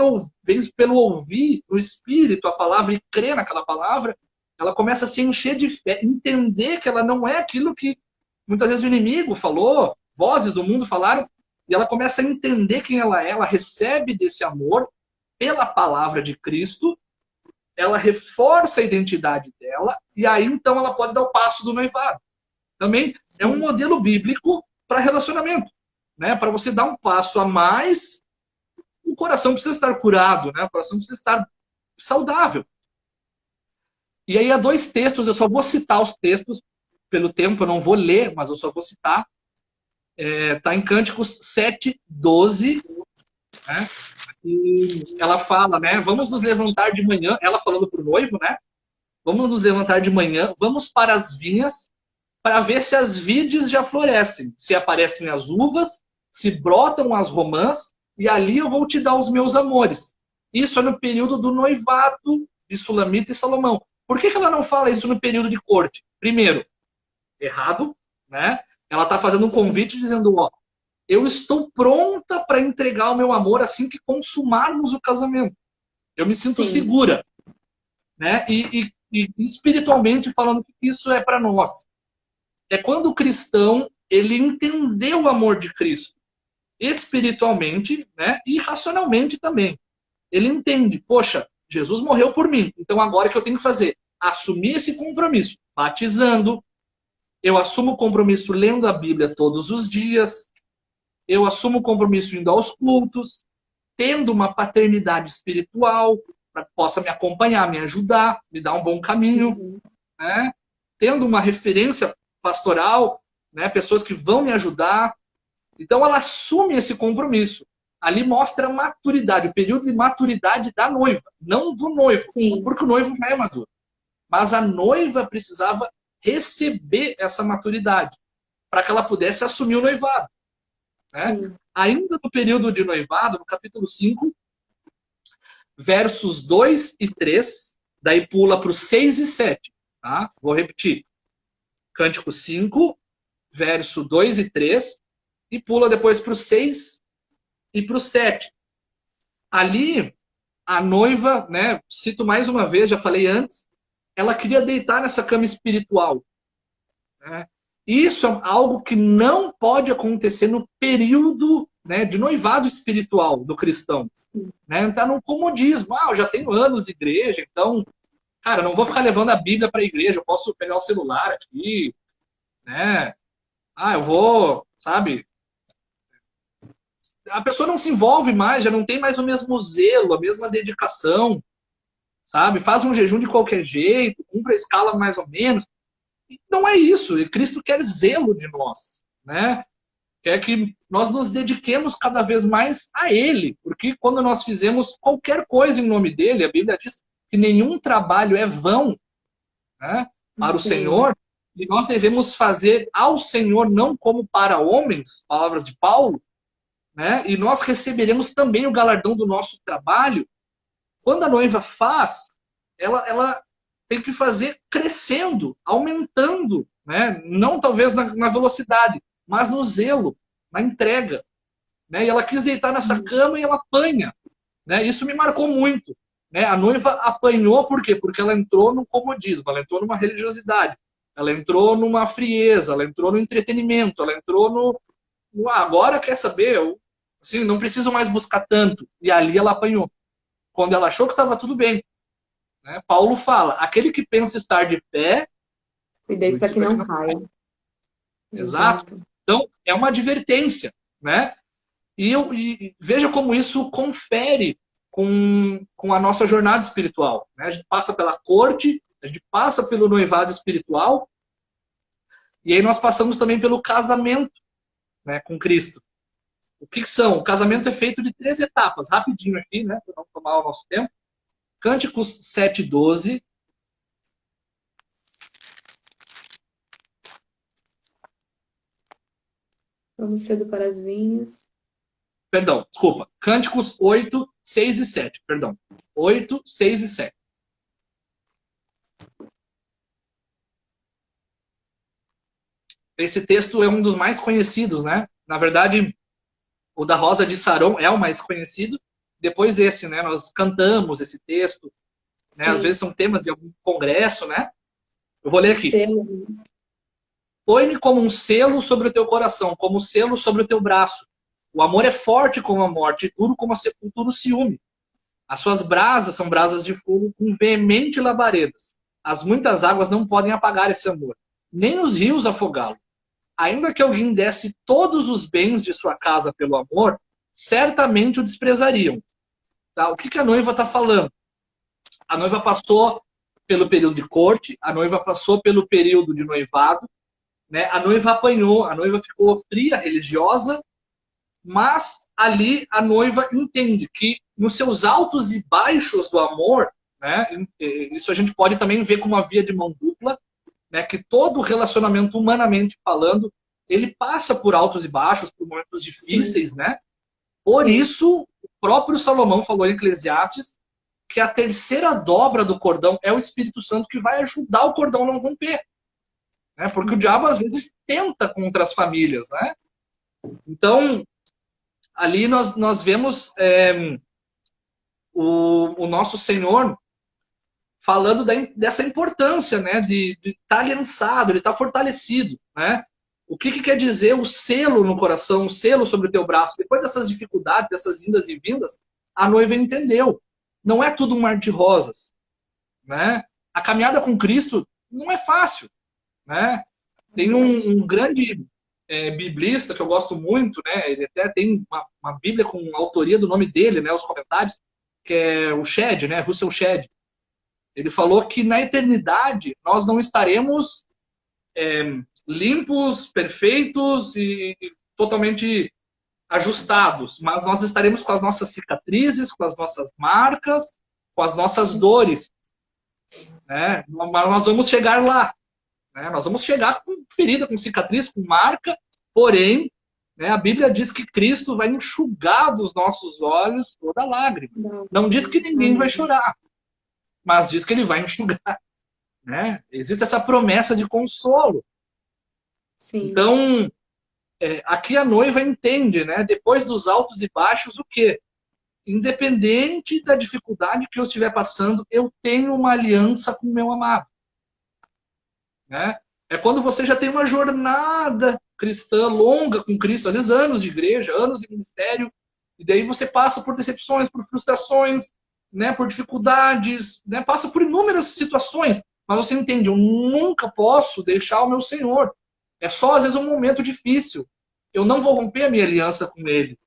pelo ouvir o Espírito, a palavra, e crer naquela palavra, ela começa a se encher de fé, entender que ela não é aquilo que muitas vezes o inimigo falou, vozes do mundo falaram, e ela começa a entender quem ela recebe desse amor pela palavra de Cristo, ela reforça a identidade dela, e aí então ela pode dar o passo do noivado. Também é um modelo bíblico para relacionamento, né? Para você dar um passo a mais, o coração precisa estar curado, né? O coração precisa estar saudável. E aí há 2 textos, eu só vou citar os textos, pelo tempo eu não vou ler, mas eu só vou citar. Está em Cânticos 7, 12, né? E ela fala, né? Vamos nos levantar de manhã, ela falando para o noivo, né? Vamos nos levantar de manhã, vamos para as vinhas para ver se as vides já florescem, se aparecem as uvas, se brotam as romãs, e ali eu vou te dar os meus amores. Isso é no período do noivado de Sulamita e Salomão. Por que ela não fala isso no período de corte? Primeiro, errado, né? Ela está fazendo um convite dizendo, ó, eu estou pronta para entregar o meu amor assim que consumarmos o casamento. Eu me sinto segura. Né? E espiritualmente falando que isso é para nós. É quando o cristão ele entendeu o amor de Cristo. Espiritualmente, né? E racionalmente também. Ele entende, poxa, Jesus morreu por mim. Então agora o que eu tenho que fazer? Assumir esse compromisso. Batizando. Eu assumo o compromisso lendo a Bíblia todos os dias. Eu assumo o compromisso indo aos cultos, tendo uma paternidade espiritual, para que possa me acompanhar, me ajudar, me dar um bom caminho, né? Tendo uma referência pastoral, né? Pessoas que vão me ajudar. Então ela assume esse compromisso. Ali mostra a maturidade, o período de maturidade da noiva, não do noivo, porque o noivo já é maduro. Mas a noiva precisava receber essa maturidade para que ela pudesse assumir o noivado. Né? Ainda no período de noivado, no capítulo 5, versos 2 e 3, daí pula para os 6 e 7. Tá? Vou repetir. Cântico 5, verso 2 e 3, e pula depois para os 6 e para o 7. Ali, a noiva, né, cito mais uma vez, já falei antes, ela queria deitar nessa cama espiritual. Né? Isso é algo que não pode acontecer no período, né, de noivado espiritual do cristão. Né? Entrar num comodismo. Eu já tenho anos de igreja, então Cara, eu não vou ficar levando a Bíblia para a igreja, eu posso pegar o celular aqui, né? Ah, eu vou, sabe? A pessoa não se envolve mais, já não tem mais o mesmo zelo, a mesma dedicação, sabe? Faz um jejum de qualquer jeito, cumpre a escala mais ou menos. E não é isso. E Cristo quer zelo de nós, né? Quer que nós nos dediquemos cada vez mais a Ele, porque quando nós fizemos qualquer coisa em nome dele, a Bíblia diz que nenhum trabalho é vão, né, para o Sim. Senhor, e nós devemos fazer ao Senhor não como para homens, palavras de Paulo, né? E nós receberemos também o galardão do nosso trabalho. Quando a noiva faz, ela tem que fazer crescendo, aumentando, né? Não talvez na velocidade, mas no zelo, na entrega. Né? E ela quis deitar nessa cama e ela apanha. Né? Isso me marcou muito. Né? A noiva apanhou por quê? Porque ela entrou no comodismo, ela entrou numa religiosidade, ela entrou numa frieza, ela entrou no entretenimento, ela entrou no agora quer saber, eu, assim, não preciso mais buscar tanto. E ali ela apanhou. Quando ela achou que estava tudo bem. Né? Paulo fala, aquele que pensa estar de pé, Cuidei para cuide-se que para que não não caia. caia. Exato. Exato. Então, é uma advertência. Né? E veja como isso confere com a nossa jornada espiritual. Né? A gente passa pela corte, a gente passa pelo noivado espiritual, e aí nós passamos também pelo casamento, né, com Cristo. O que são? O casamento é feito de 3 etapas. Rapidinho aqui, né, para não tomar o nosso tempo. Cânticos 7:12. Vamos cedo para as vinhas. Perdão, desculpa. Cânticos 8, 6 e 7. Perdão. 8, 6 e 7. Esse texto é um dos mais conhecidos, né? Na verdade, o da Rosa de Saron é o mais conhecido. Depois esse, né? Nós cantamos esse texto, né? Às vezes Sim. são temas de algum congresso, né? Eu vou ler O aqui. selo. Põe-me como um selo sobre o teu coração, como um selo sobre o teu braço. O amor é forte como a morte, duro como a sepultura o ciúme. As suas brasas são brasas de fogo com veemente labaredas. As muitas águas não podem apagar esse amor, nem os rios afogá-lo. Ainda que alguém desse todos os bens de sua casa pelo amor, certamente o desprezariam. Tá? O que a noiva está falando? A noiva passou pelo período de corte, a noiva passou pelo período de noivado, né? A noiva apanhou, a noiva ficou fria, religiosa, mas ali a noiva entende que nos seus altos e baixos do amor, né? Isso a gente pode também ver como uma via de mão dupla, né? Que todo relacionamento, humanamente falando, ele passa por altos e baixos, por momentos Sim. difíceis, né? Por Sim. isso, o próprio Salomão falou em Eclesiastes que a terceira dobra do cordão é o Espírito Santo que vai ajudar o cordão a não romper. Né? Porque o diabo, às vezes, tenta contra as famílias. Né? Então, ali nós vemos o nosso Senhor falando dessa importância, né, de estar aliançado, de estar fortalecido, né? O que quer dizer o selo no coração, o selo sobre o teu braço? Depois dessas dificuldades, dessas indas e vindas, a noiva entendeu. Não é tudo um mar de rosas, né? A caminhada com Cristo não é fácil, né? Tem Verdade. um grande biblista que eu gosto muito, né? Ele até tem uma Bíblia com a autoria do nome dele, né? Os comentários, que é o Shedd, né? Russell Shedd. Ele falou que na eternidade nós não estaremos limpos, perfeitos e totalmente ajustados, mas nós estaremos com as nossas cicatrizes, com as nossas marcas, com as nossas dores. Né? Mas nós vamos chegar lá. Né? Nós vamos chegar com ferida, com cicatriz, com marca, porém, né, a Bíblia diz que Cristo vai enxugar dos nossos olhos toda lágrima. Não diz que ninguém vai Amém. chorar, mas diz que ele vai enxugar. Né? Existe essa promessa de consolo. Sim. Então, aqui a noiva entende, né? Depois dos altos e baixos, o quê? Independente da dificuldade que eu estiver passando, eu tenho uma aliança com o meu amado. Né? É quando você já tem uma jornada cristã longa com Cristo, às vezes anos de igreja, anos de ministério, e daí você passa por decepções, por frustrações, né, por dificuldades, né, passa por inúmeras situações, mas você entende, eu nunca posso deixar o meu Senhor. É só, às vezes, um momento difícil. Eu não vou romper a minha aliança com Ele.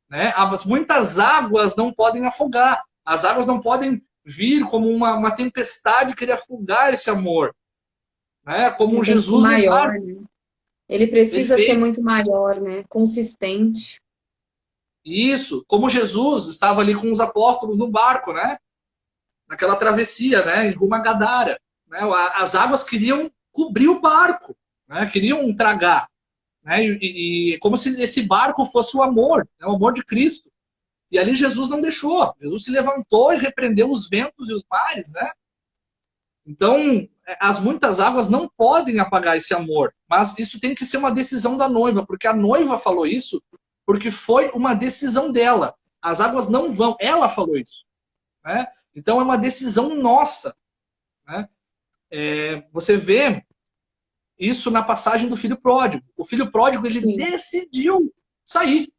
Né? Muitas águas não podem afogar. As águas não podem vir como uma tempestade querer afogar esse amor. Né? Como Ele tem que ser Jesus no maior, barco. né? Ele precisa ser Perfeito. muito maior, né? Consistente. Isso. Como Jesus estava ali com os apóstolos no barco, né? Naquela travessia, né? Em rumo a Gadara. Né? As águas queriam cobrir o barco, né? Queriam tragar. Né? E como se esse barco fosse o amor, né? O amor de Cristo. E ali Jesus não deixou. Jesus se levantou e repreendeu os ventos e os mares, né? Então, as muitas águas não podem apagar esse amor. Mas isso tem que ser uma decisão da noiva, porque a noiva falou isso porque foi uma decisão dela. As águas não vão. Ela falou isso. Né? Então, é uma decisão nossa. Né? Você vê isso na passagem do filho pródigo. O filho pródigo, ele Sim. decidiu sair.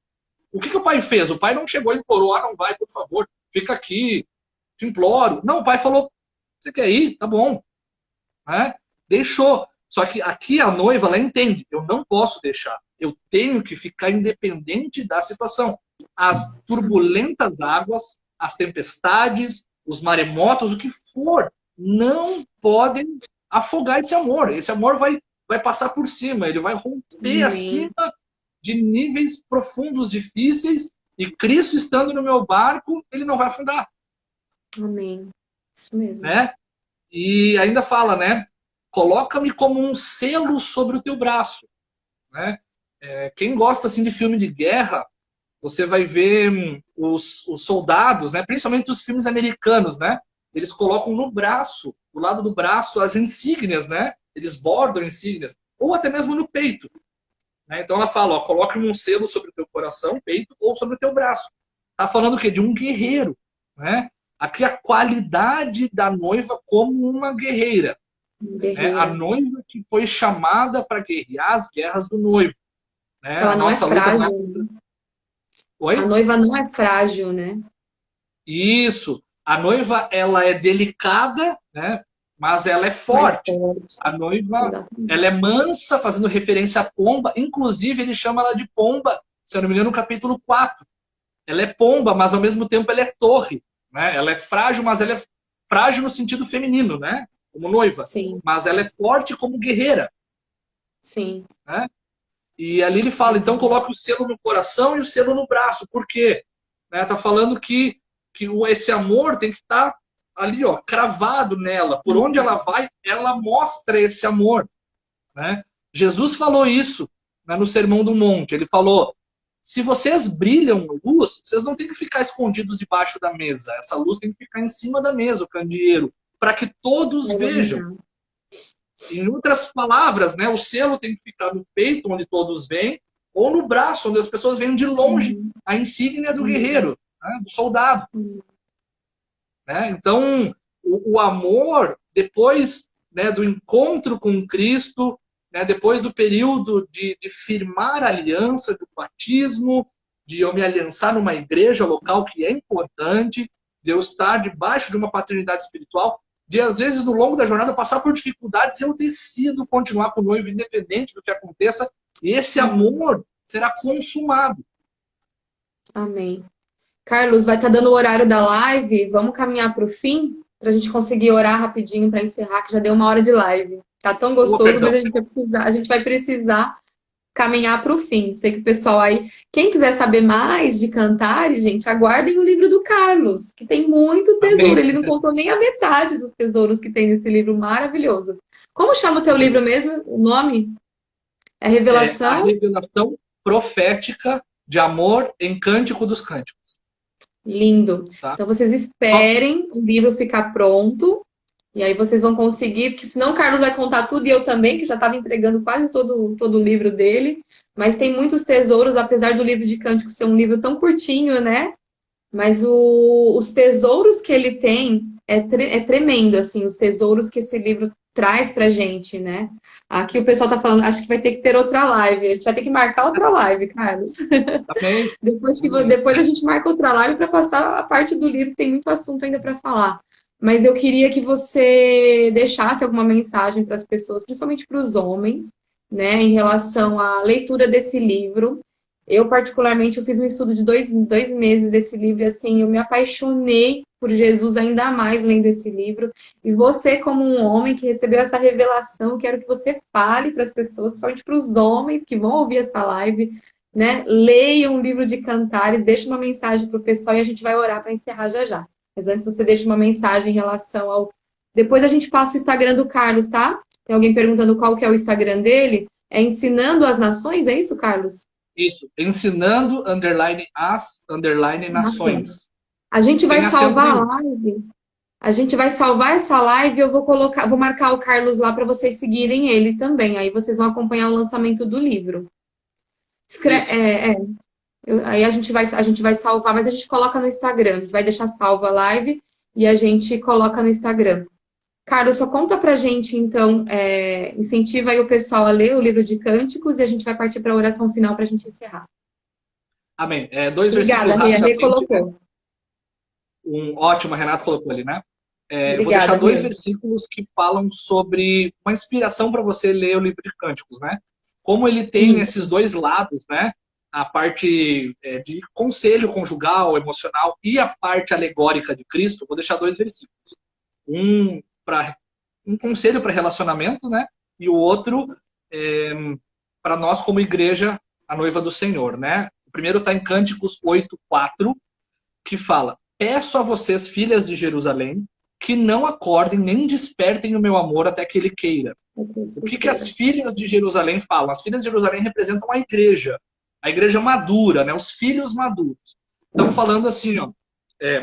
O que o pai fez? O pai não chegou e implorou, não vai, por favor, fica aqui, te imploro. Não, o pai falou, você quer ir? Tá bom. Né? Deixou. Só que aqui a noiva, ela entende, eu não posso deixar. Eu tenho que ficar independente da situação. As turbulentas águas, as tempestades, os maremotos, o que for, não podem afogar esse amor. Esse amor vai passar por cima, ele vai romper Amém. acima de níveis profundos, difíceis, e Cristo estando no meu barco, ele não vai afundar. Amém. Isso mesmo. Né? E ainda fala, né? Coloca-me como um selo sobre o teu braço. Né? Quem gosta assim de filme de guerra, você vai ver os soldados, né? Principalmente os filmes americanos, né? Eles colocam no braço, do lado do braço, as insígnias, né? Eles bordam insígnias. Ou até mesmo no peito. Né? Então ela fala, ó, coloque um selo sobre o teu coração, peito, ou sobre o teu braço. Tá falando o quê? De um guerreiro. Né? Aqui a qualidade da noiva como uma guerreira. Né? A Guerreira. noiva que foi chamada para guerrear as guerras do noivo. Né? Que A ela não é nossa luta não é... frágil. A Oi? noiva não é frágil, né? Isso. A noiva, ela é delicada, né? Mas ela é Mais forte. forte. A noiva, Exatamente. ela é mansa, fazendo referência à pomba. Inclusive, ele chama ela de pomba, se eu não me engano, no capítulo 4. Ela é pomba, mas ao mesmo tempo ela é torre. Né? Ela é frágil, mas ela é frágil no sentido feminino, né? Como noiva. Sim, Mas ela é forte como guerreira. sim. Né? E ali ele fala, então coloque o selo no coração e o selo no braço. Por quê? Né? Tá falando que esse amor tem que estar ali, ó, cravado nela. Por onde ela vai, ela mostra esse amor. Né? Jesus falou isso, né, no Sermão do Monte. Ele falou, se vocês brilham luz, vocês não têm que ficar escondidos debaixo da mesa. Essa luz tem que ficar em cima da mesa, o candeeiro, para que todos Vai vejam. iluminar. Em outras palavras, né, o selo tem que ficar no peito, onde todos veem, ou no braço, onde as pessoas veem de longe a insígnia do guerreiro, né, do soldado. Né? Então, o amor, depois, né, do encontro com Cristo, né, depois do período de firmar a aliança, do batismo, de eu me aliançar numa igreja local, que é importante, de eu estar debaixo de uma paternidade espiritual, de, às vezes, no longo da jornada, passar por dificuldades, eu decido continuar com o noivo, independente do que aconteça, e esse amor será consumado. Amém. Carlos, vai estar dando o horário da live. Vamos caminhar para o fim, para a gente conseguir orar rapidinho para encerrar, que já deu uma hora de live. Tá tão Oh, gostoso, perdão. mas a gente vai precisar caminhar para o fim. Sei que o pessoal aí, quem quiser saber mais de Cantares, gente, aguardem o livro do Carlos, que tem muito tesouro. Amém. Ele não contou nem a metade dos tesouros que tem nesse livro maravilhoso. Como chama o teu livro mesmo? O nome? É A Revelação? revelação profética de amor em Cântico dos Cânticos. Lindo. Tá? Então vocês esperem o livro ficar pronto. E aí vocês vão conseguir, porque senão o Carlos vai contar tudo e eu também, que já estava entregando quase todo o livro dele. Mas tem muitos tesouros, apesar do livro de Cânticos ser um livro tão curtinho, né? Mas os tesouros que ele tem é tremendo, assim, os tesouros que esse livro traz pra gente, né? Aqui o pessoal tá falando, acho que vai ter que ter outra live. A gente vai ter que marcar outra live, Carlos. Também, Depois a gente marca outra live para passar a parte do livro, que tem muito assunto ainda para falar. Mas eu queria que você deixasse alguma mensagem para as pessoas, principalmente para os homens, né, em relação à leitura desse livro. Eu, particularmente, eu fiz um estudo de dois meses desse livro, e assim, eu me apaixonei por Jesus ainda mais lendo esse livro. E você, como um homem que recebeu essa revelação, quero que você fale para as pessoas, principalmente para os homens que vão ouvir essa live, né? Leiam um livro de Cantares, deixa uma mensagem para o pessoal e a gente vai orar para encerrar já já. Mas antes você deixa uma mensagem em relação ao. Depois a gente passa o Instagram do Carlos, tá? Tem alguém perguntando qual que é o Instagram dele. É Ensinando as Nações, é isso, Carlos? isso. Ensinando, underline, Nações. nações. A gente vai Sem acento salvar a nenhum. live. A gente vai salvar essa live e eu vou marcar o Carlos lá para vocês seguirem ele também. Aí vocês vão acompanhar o lançamento do livro. Isso. Aí a gente vai salvar, mas a gente coloca no Instagram. A gente vai deixar salva a live e a gente coloca no Instagram. Carlos, só conta pra gente, então, incentiva aí o pessoal a ler o livro de Cânticos e a gente vai partir para a oração final para a gente encerrar. Amém. Dois Obrigada, versículos Rê. A Rê rapidamente, né? colocou. Ótimo, a Renato colocou ali, né? Eu vou deixar Obrigada, dois Rê. versículos que falam sobre uma inspiração para você ler o livro de Cânticos, né? Como ele tem Isso. esses dois lados, né? A parte de conselho conjugal, emocional e a parte alegórica de Cristo, vou deixar dois versículos. Um conselho para relacionamento, né? E o outro para nós como igreja, a noiva do Senhor, né? O primeiro está em Cânticos 8:4, que fala: peço a vocês, filhas de Jerusalém, que não acordem nem despertem o meu amor até que ele queira. O que as filhas de Jerusalém falam? As filhas de Jerusalém representam a igreja madura, né? Os filhos maduros. Estão falando assim, ó,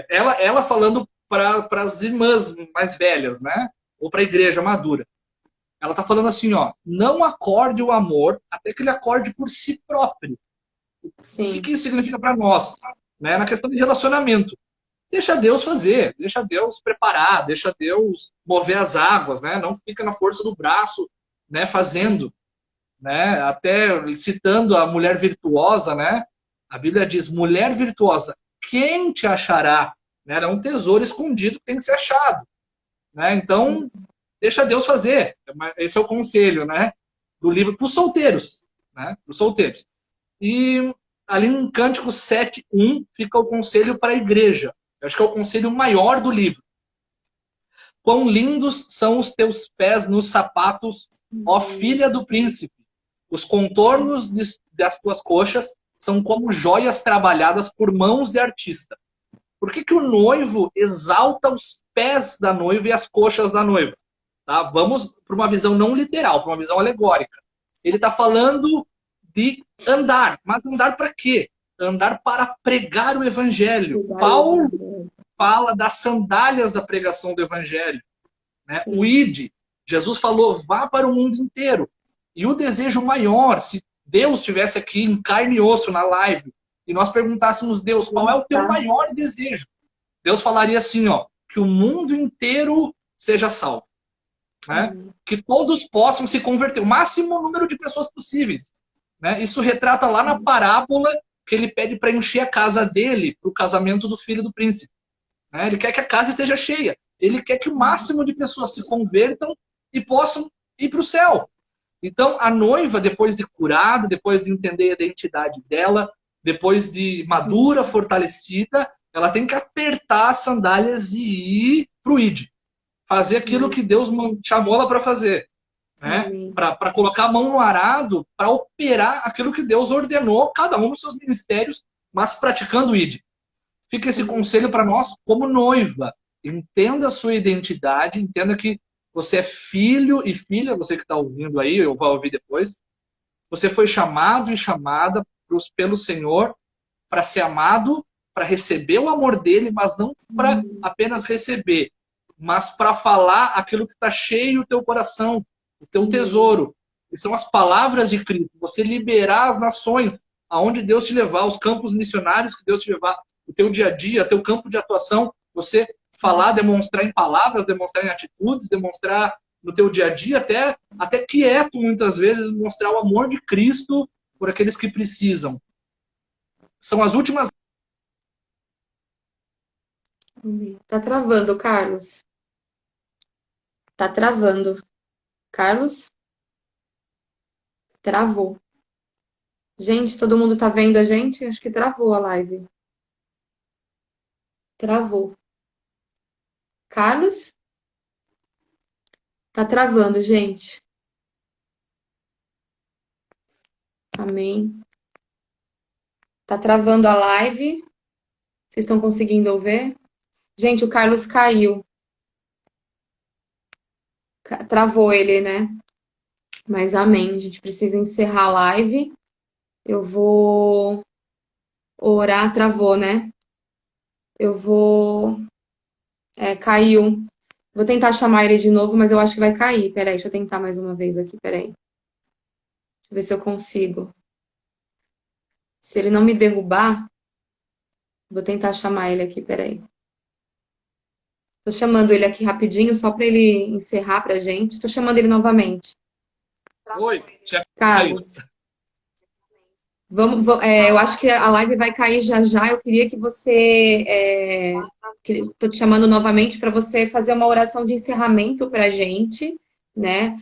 ela falando para as irmãs mais velhas, né? Ou para a igreja madura. Ela está falando assim, ó, não acorde o amor até que ele acorde por si próprio. Sim. O que isso significa para nós? Né? Na questão de relacionamento. Deixa Deus fazer, deixa Deus preparar, deixa Deus mover as águas, né? Não fica na força do braço, né? Fazendo, né? Até citando a mulher virtuosa, né? A Bíblia diz: mulher virtuosa, quem te achará? Né? É um tesouro escondido que tem que ser achado, né? Então, deixa Deus fazer. Esse é o conselho, né? Do livro para os solteiros, né? Para os solteiros. E ali em Cânticos 7:1 fica o conselho para a igreja. Eu acho que é o conselho maior do livro. Quão lindos são os teus pés nos sapatos, ó filha do príncipe. Os contornos das tuas coxas são como joias trabalhadas por mãos de artista. Por que o noivo exalta os pés da noiva e as coxas da noiva? Tá? Vamos para uma visão não literal, para uma visão alegórica. Ele está falando de andar. Mas andar para quê? Andar para pregar o evangelho. Paulo fala das sandálias da pregação do evangelho. Né? O id. Jesus falou, vá para o mundo inteiro. E o desejo maior, se Deus estivesse aqui em carne e osso na live, e nós perguntássemos, Deus, qual é o teu maior desejo? Deus falaria assim, ó, que o mundo inteiro seja salvo. Né? Que todos possam se converter, o máximo número de pessoas possíveis. Né? Isso retrata lá na parábola que ele pede para encher a casa dele para o casamento do filho do príncipe. Né? Ele quer que a casa esteja cheia. Ele quer que o máximo de pessoas se convertam e possam ir para o céu. Então, a noiva, depois de curada, depois de entender a identidade dela, depois de madura, fortalecida, ela tem que apertar as sandálias e ir para o id. Fazer aquilo que Deus chamou ela para fazer. Né? Para colocar a mão no arado, para operar aquilo que Deus ordenou, cada um nos seus ministérios, mas praticando o id. Fica esse conselho para nós como noiva. Entenda a sua identidade, entenda que você é filho e filha, você que está ouvindo aí, eu vou ouvir depois. Você foi chamado e chamada pelo Senhor para ser amado, para receber o amor dele, mas não para apenas receber, mas para falar aquilo que está cheio o teu coração, o teu tesouro. E são as palavras de Cristo. Você liberar as nações, aonde Deus te levar, os campos missionários que Deus te levar, o teu dia a dia, o teu campo de atuação, você falar, demonstrar em palavras, demonstrar em atitudes, demonstrar no teu dia a dia, até quieto, muitas vezes, mostrar o amor de Cristo por aqueles que precisam. São as últimas. Tá travando, Carlos. Tá travando. Carlos? Travou. Gente, todo mundo tá vendo a gente? Acho que travou a live. Travou. Carlos? Tá travando, gente. Amém. Tá travando a live. Vocês estão conseguindo ouvir? Gente, o Carlos caiu. Travou ele, né? Mas amém. A gente precisa encerrar a live. Eu vou orar. Travou, né? Eu vou. Caiu. Vou tentar chamar ele de novo, mas eu acho que vai cair. Peraí, deixa eu tentar mais uma vez aqui. Peraí. Deixa eu ver se eu consigo. Se ele não me derrubar, vou tentar chamar ele aqui. Peraí. Tô chamando ele aqui rapidinho, só para ele encerrar pra gente. Tô chamando ele novamente. Oi, tinha caído. Carlos, eu acho que a live vai cair já já. Eu queria que você. Tô te chamando novamente para você fazer uma oração de encerramento pra gente, né?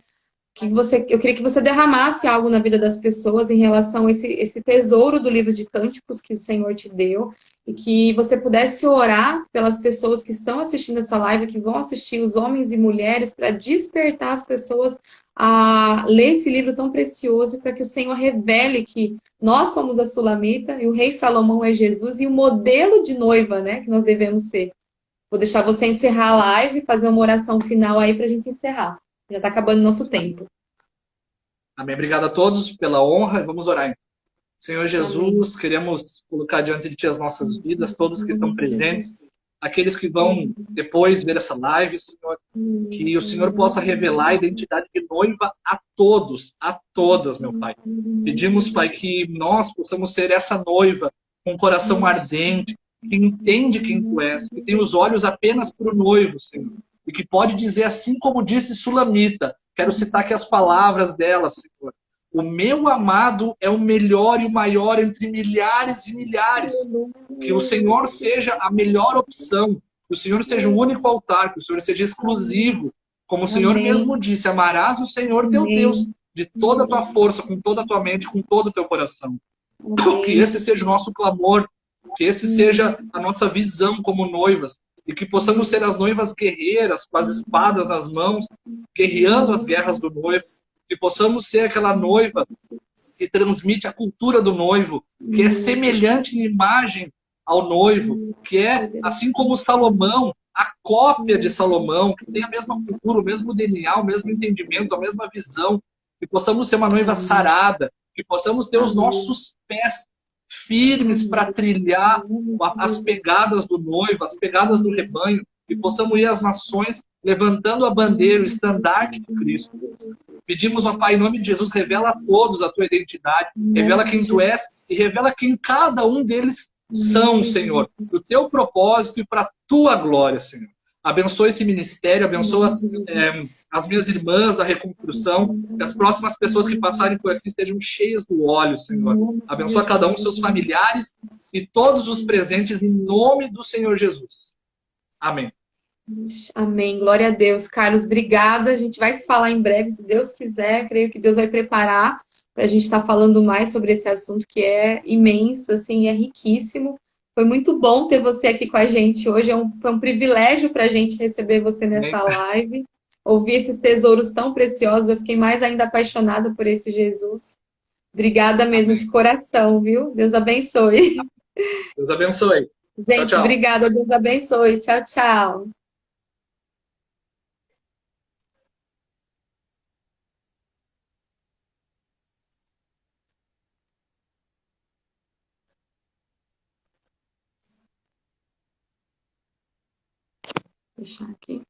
Eu queria que você derramasse algo na vida das pessoas em relação a esse tesouro do livro de Cânticos que o Senhor te deu, e que você pudesse orar pelas pessoas que estão assistindo essa live, que vão assistir, os homens e mulheres, para despertar as pessoas a ler esse livro tão precioso, para que o Senhor revele que nós somos a Sulamita e o rei Salomão é Jesus e o modelo de noiva, né, que nós devemos ser. Vou deixar você encerrar a live, fazer uma oração final aí para a gente encerrar. Já está acabando o nosso tempo. Amém. Obrigado a todos pela honra. Vamos orar, então. Senhor Amém. Jesus, queremos colocar diante de Ti as nossas vidas, todos que estão presentes, aqueles que vão depois ver essa live, Senhor, que o Senhor possa revelar a identidade de noiva a todos, a todas, meu Pai. Pedimos, Pai, que nós possamos ser essa noiva com um coração ardente, que entende quem Tu és, que tem os olhos apenas para o noivo, Senhor, e que pode dizer assim como disse Sulamita. Quero citar aqui as palavras dela, Senhor. O meu amado é o melhor e o maior entre milhares e milhares. Que o Senhor seja a melhor opção, que o Senhor seja o único altar, que o Senhor seja exclusivo. Como o Senhor mesmo Amém. disse, amarás o Senhor teu Deus Amém. de toda a tua força, com toda a tua mente, com todo o teu coração. Que Amém, esse seja o nosso clamor, que esse seja a nossa visão como noivas, e que possamos ser as noivas guerreiras, com as espadas nas mãos, guerreando as guerras do noivo, que possamos ser aquela noiva que transmite a cultura do noivo, que é semelhante em imagem ao noivo, que é, assim como Salomão, a cópia de Salomão, que tem a mesma cultura, o mesmo DNA, o mesmo entendimento, a mesma visão, que possamos ser uma noiva sarada, que possamos ter os Amém. nossos pés firmes para trilhar as pegadas do noivo, as pegadas do rebanho, que possamos ir às nações levantando a bandeira, o estandarte de Cristo. Pedimos, ó Pai, em nome de Jesus, revela a todos a tua identidade, revela quem tu és e revela quem cada um deles são, Senhor, para o teu propósito e para a tua glória, Senhor. Abençoa esse ministério, abençoa as minhas irmãs da reconstrução, que as próximas pessoas que passarem por aqui estejam cheias do óleo, Senhor. Abençoa cada um, seus familiares e todos os presentes, em nome do Senhor Jesus. Amém. Amém. Glória a Deus. Carlos, obrigada. A gente vai se falar em breve, se Deus quiser. Creio que Deus vai preparar para a gente estar falando mais sobre esse assunto que é imenso, assim, é riquíssimo. Foi muito bom ter você aqui com a gente hoje. Foi um privilégio para a gente receber você nessa live, ouvir esses tesouros tão preciosos. Eu fiquei mais ainda apaixonada por esse Jesus. Obrigada mesmo, Amém. de coração, viu? Deus abençoe. Deus abençoe. Tchau, Gente, tchau. obrigada. Deus abençoe. Tchau, tchau. Vou fechar aqui.